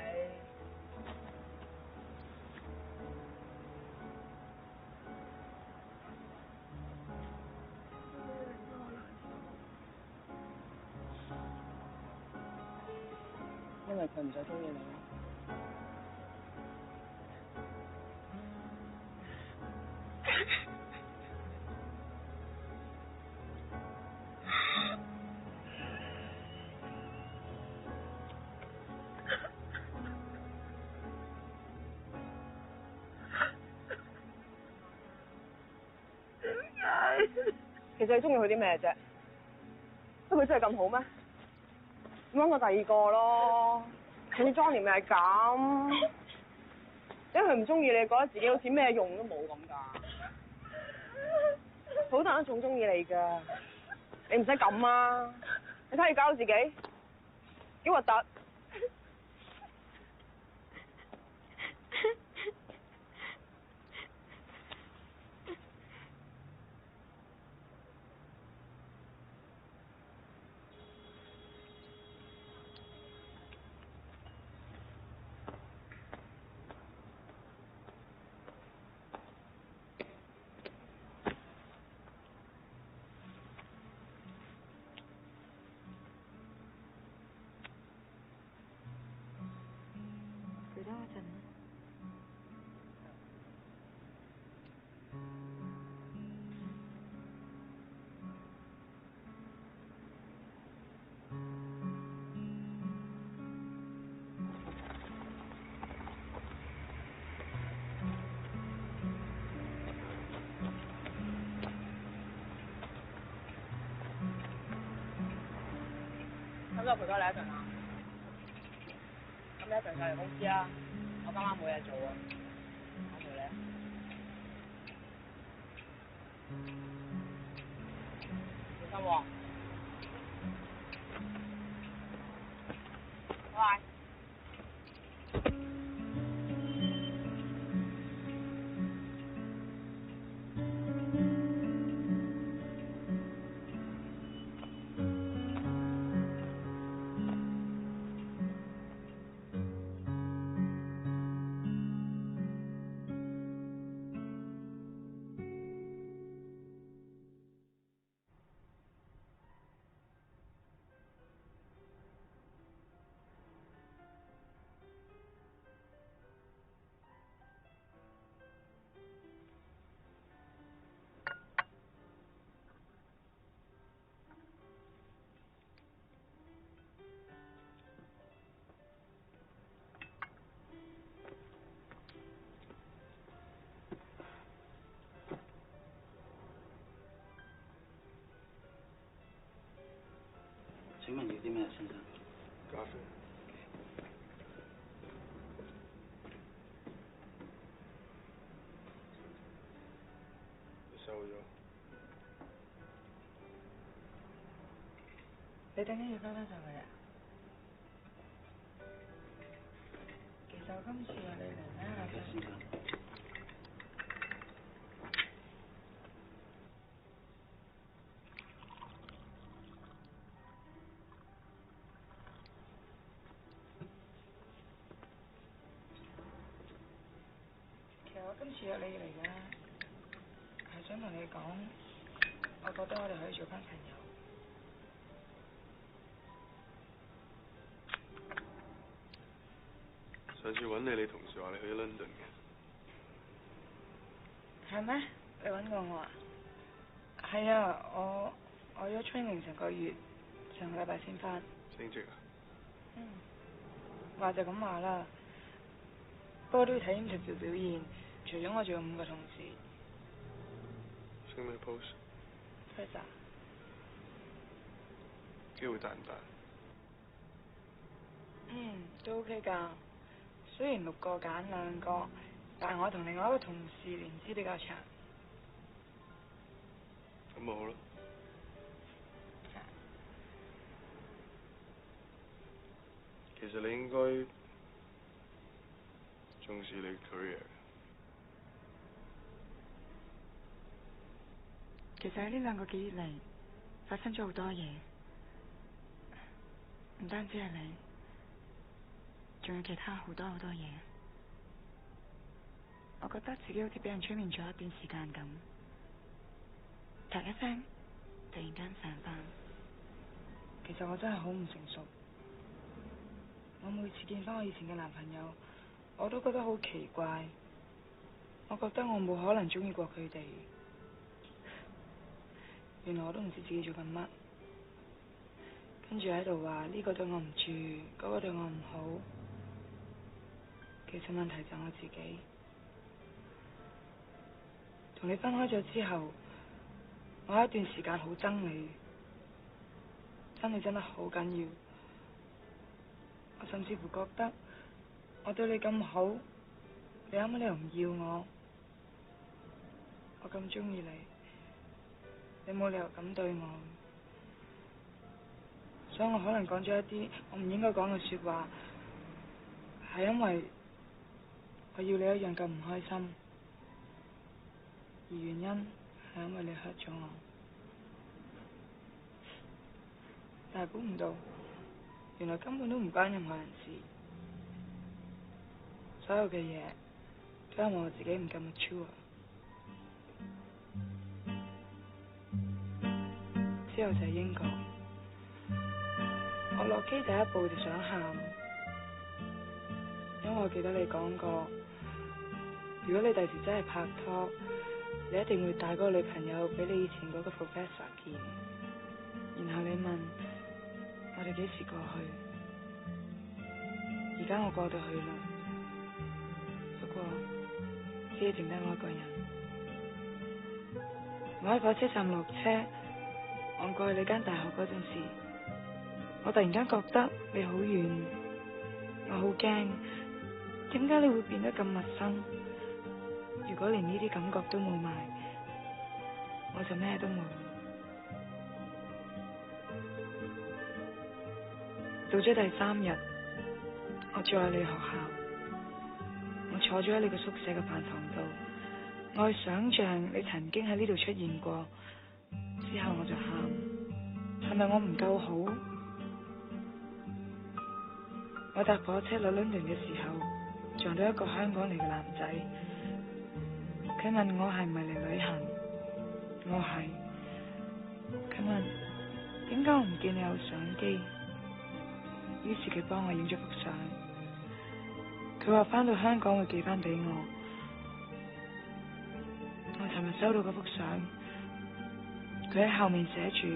因為佢唔再中意你。其實你中意佢啲咩啫？佢真係咁好咩？揾個第二個咯，好似 Johnny 咪係咁，因為佢唔中意你，覺得自己好似咩用都冇咁㗎。好多人都仲中意你㗎，你唔使咁啊！你睇你搞到自己幾核突。陪多我陣啦。咁就陪多你一陣啦。咁你一陣就嚟公司啊！我今晚冇嘢做啊，我陪你啊。小心喎。拜拜。啲咩，先生？咖啡。你瘦咗？你等緊要翻上去啊？其實我今次話你嚟啦，先生。其實我今次約你嚟㗎，係想同你講，我覺得我哋可以做翻朋友。上次揾你，你同事話你去咗 London 嘅。係咩？你揾過我啊？係啊，我咗 training 成個月，上個禮拜先翻。升職啊？話就咁話啦，不過都要睇 interview 表現。除咗我，仲有5個同事。升咩 post？ Fraser。機會大唔大？都 OK 㗎。雖然6個揀2個，但係我同另外一個同事年資比較長。咁咪好咯。其實你應該重視你 career。其實喺呢2個幾月嚟，發生咗好多嘢，唔單止係你，仲有其他好多嘢。我覺得自己好似俾人催眠咗一段時間咁，突一聲，突然間醒返。其實我真係好唔成熟。我每次見翻我以前嘅男朋友，我都覺得好奇怪。我覺得我冇可能中意過佢哋。原來我都唔知自己做緊乜，跟住喺度話呢個對我唔住，嗰個對我唔好。其實問題就係我自己。同你分開咗之後，我有一段時間好憎你，憎你真係好緊要。我甚至乎覺得我對你咁好，你有乜理由唔要我？我咁中意你，你冇理由咁對我。所以我可能講咗一啲我唔應該講嘅說話，係因為我要你一樣咁唔開心，而原因係因為你 hurt 咗我。但係估唔到，原來根本都唔關任何人事。所有嘅嘢都係我自己唔夠 mature。之後就係英國，我落機第一步就想喊，因為我記得你講過，如果你第時真係拍拖，你一定會帶嗰個女朋友俾你以前嗰個 professor 見，然後你問我哋幾時過去，而家我過到去啦。不過只係剩低我一個人。我喺火車站落車，我過去你間大學嗰陣時，我突然間覺得你好遠，我好驚，點解你會變得咁陌生？如果連呢啲感覺都冇埋，我就咩都冇。到咗第3日，我住喺你學校，我坐咗喺你個宿舍嘅飯堂度，我去想象你曾經喺呢度出現過，之後我就喊，係咪我唔夠好？我搭火車落倫敦嘅時候，撞到一個香港嚟嘅男仔，佢問我係唔係嚟旅行，我係。佢問點解我唔見你有相機？於是佢幫我影咗幅相，佢話返到香港會寄翻俾我。我尋日收到嗰幅相，佢喺後面寫住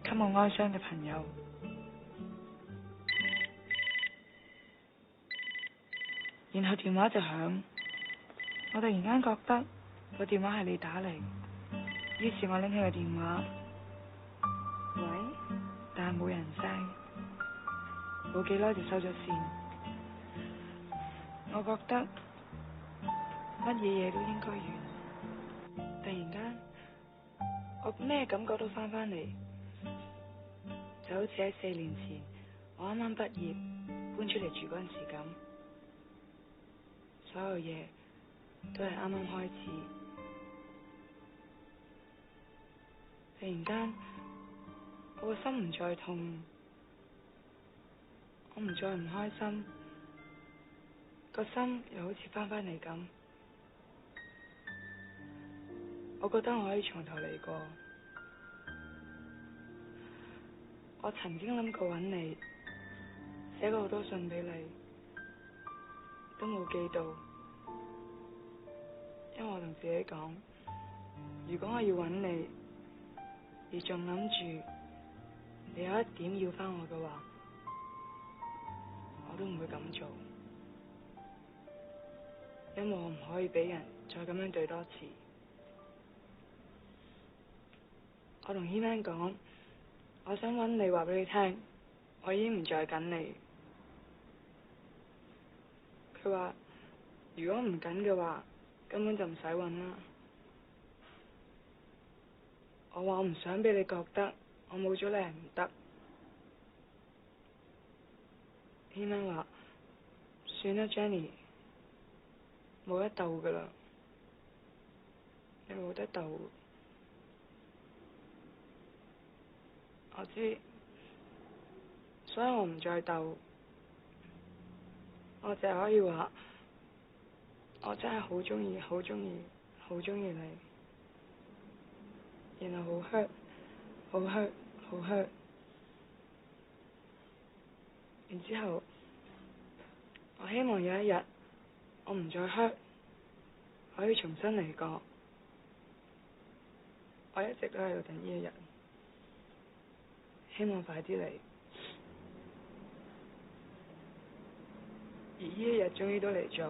給我哀傷嘅朋友。然後電話就響，我突然間覺得個電話係你打嚟，於是我拎起個電話，喂，但係冇人聲。冇幾耐就收咗線。我覺得乜嘢嘢都應該完。突然間，我咩感覺都翻嚟，就好似喺4年前我啱啱畢業搬出嚟住嗰陣時咁，所有嘢都係啱啱開始。突然間，我個心唔再痛，我唔再唔開心，個心又好似翻嚟咁。我覺得我可以從頭嚟過。我曾經諗過揾你，寫過好多信俾你，都冇寄到，因為我同自己講，如果我要揾你，而仲諗住你有一點要返我嘅話，我都唔會咁做，因為我唔可以俾人再咁樣對多次。我同希曼講，我想揾你話俾你聽，我已經唔再緊你。佢話如果唔緊嘅話，根本就唔使揾啦。我話我唔想俾你覺得我冇咗你係唔得。希曼話算啦 ，Jenny， 冇得鬥噶啦，你冇得鬥。我知，所以我唔再鬥，我淨係可以話，我真係好鍾意、好鍾意、好鍾意你，然後好 hurt、好 hurt、好 hurt， 然之後，我希望有一日，我唔再 hurt， 可以重新嚟過。我一直都喺度等呢一日。希望快啲嚟，而呢一日終於都嚟咗。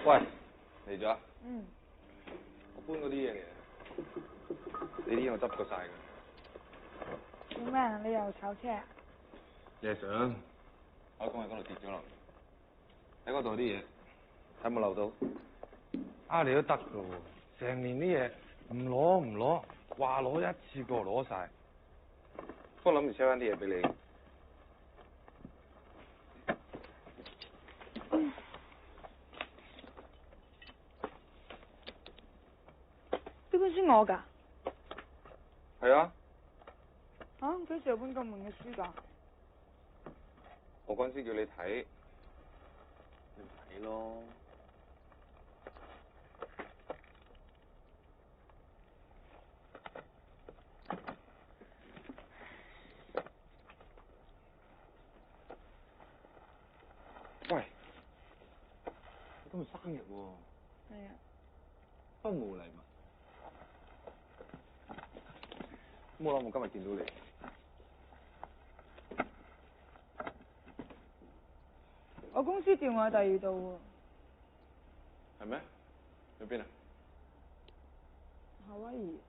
喂，嚟咗？嗯。我搬嗰啲嘢嚟，你啲嘢我執過晒㗎。做咩？你又炒車啊？夜上，我公喺嗰度跌咗落嚟，喺嗰度啲嘢，睇冇漏到？啊，你都得㗎喎，成年啲嘢唔攞，話攞一次過攞晒。不過諗住 sell 翻啲嘢俾你。呢本書我㗎？係啊。啊，幾時有本咁悶嘅書㗎？我嗰陣時叫你睇，你唔睇咯。喂，今日生日喎。係啊。不過冇禮物。冇諗我今日見到你。我公司調我去第二度喎。係咩？去邊啊？夏威夷。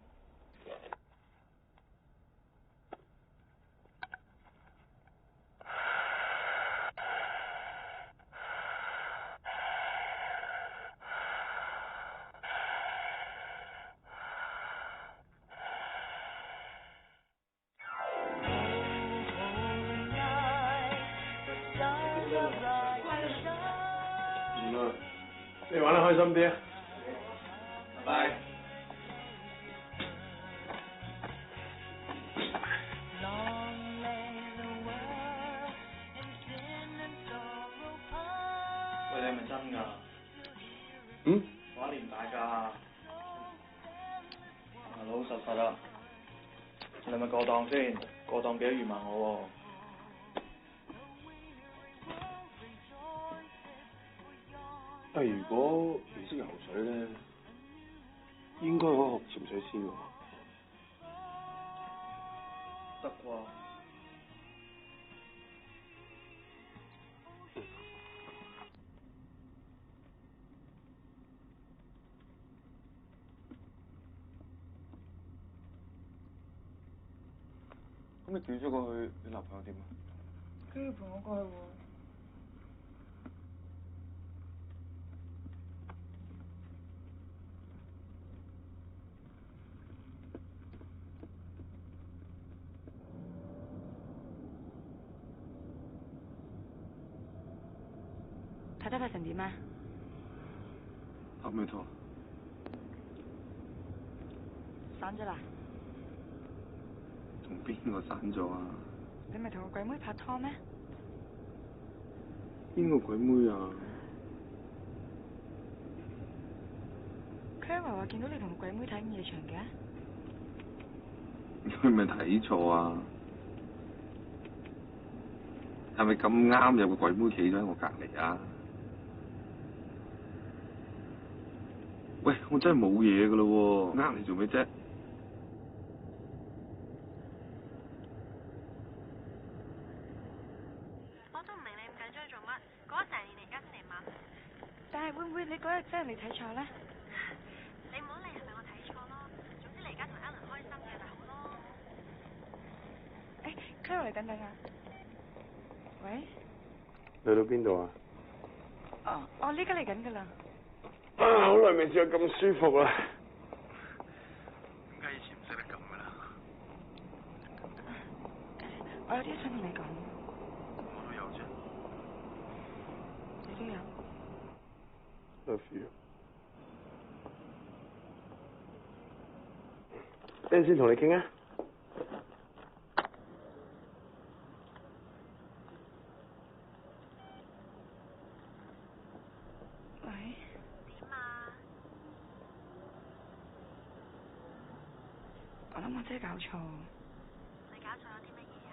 你玩得開心啲啊！拜拜。喂，你係咪真㗎？嗯？玩年大㗎？老老實實啦，你係咪過檔先？過檔記得預埋我喎。如果唔識游水咧，應該可以學潛水先喎。得喎。咁你叫咗過去，你男朋友點啊？佢要陪我過去喎。拍拖拍成點啊？拍咩拖？散咗啦？同邊個散咗啊？你咪同個鬼妹拍拖咩？邊個鬼妹啊？Clara 話見到你同個鬼妹睇午夜場嘅。佢咪睇錯啊？係咪咁啱有個鬼妹企咗喺我隔離啊？喂，我真係冇嘢噶咯喎，呃你做咩啫？我都唔明你咁緊張做乜，講咗成年你而家先嚟問。但係會唔會你嗰日真係你睇錯咧？你唔好理係咪我睇錯咯，總之你而家同 Alan 開心嘅就好咯。Clara 等等啊！喂？去到邊度啊？我呢家嚟緊㗎啦。好耐未試過咁舒服啦。點解以前唔識得咁㗎啦？我有啲想同你講。我都有啫。你都有。Love you。陣先同你傾啊。我諗我真係搞錯。你搞錯咗啲乜嘢啊？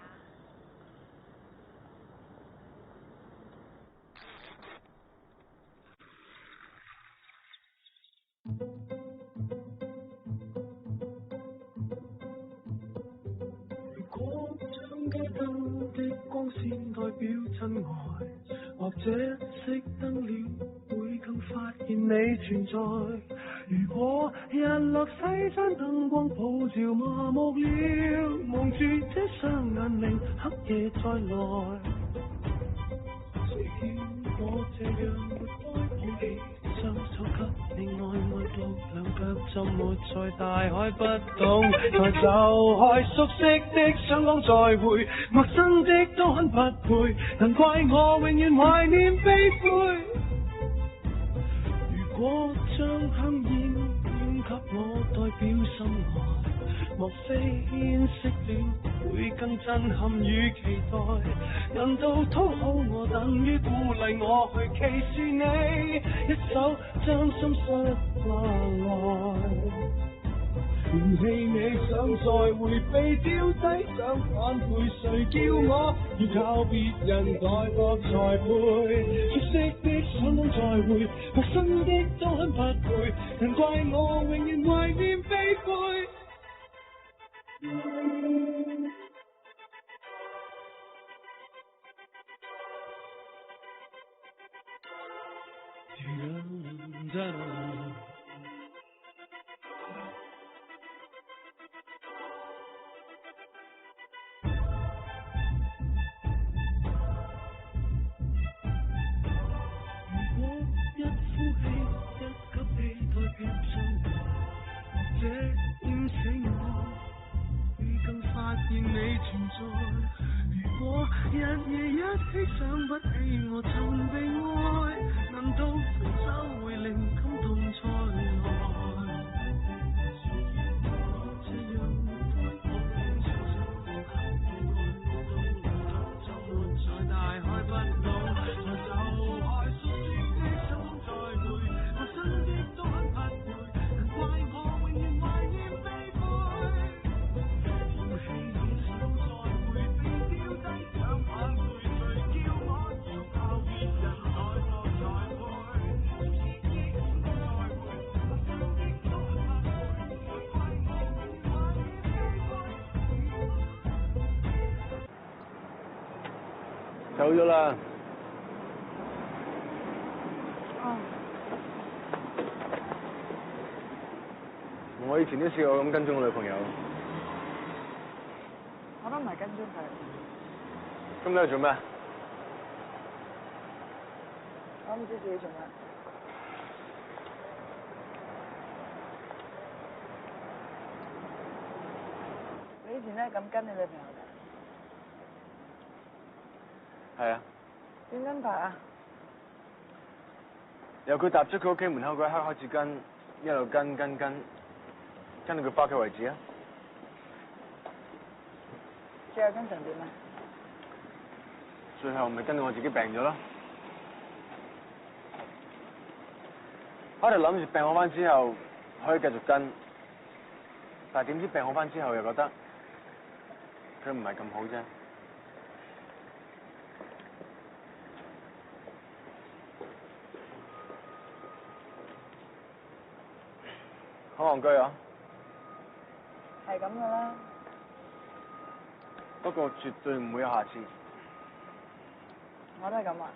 如果將街燈的光線代表真愛，或者熄燈了會更發現你存在。如果日落西山燈光普照麻木了，望住這雙眼令黑夜再來。誰叫我這樣活該放棄，雙手給你愛愛到兩腳浸沒在大海不懂，才走開熟悉的想講再會，陌生的都很不配，難怪我永遠懷念悲悔。如果將香煙給我代表心愛，莫非牽熄了會更震撼與期待？難道討好我等於鼓勵我去歧視你，一手將心塞下來？嫌棄你想再會被丟低，想反悔，誰叫我要靠別人代薄才配？熟悉的想當再會，陌生的都很不配，難怪我永遠懷念悲悔。走咗啦。我以前都試過咁跟蹤我女朋友。我都唔係跟蹤佢。咁你喺度做咩？我唔知自己做咩。你以前都係咁跟你女朋友㗎？係啊。點跟法啊？由佢踏出佢屋企門口嗰一刻開始跟，一路跟到佢返屋企為止啊！最後跟成點啊？最後咪跟到我自己病咗咯。我喺度諗住病好返之後可以繼續跟，但係點知病好返之後又覺得佢唔係咁好啫。好戇居啊！係咁噶啦。不過絕對唔會有下次。我都係咁話。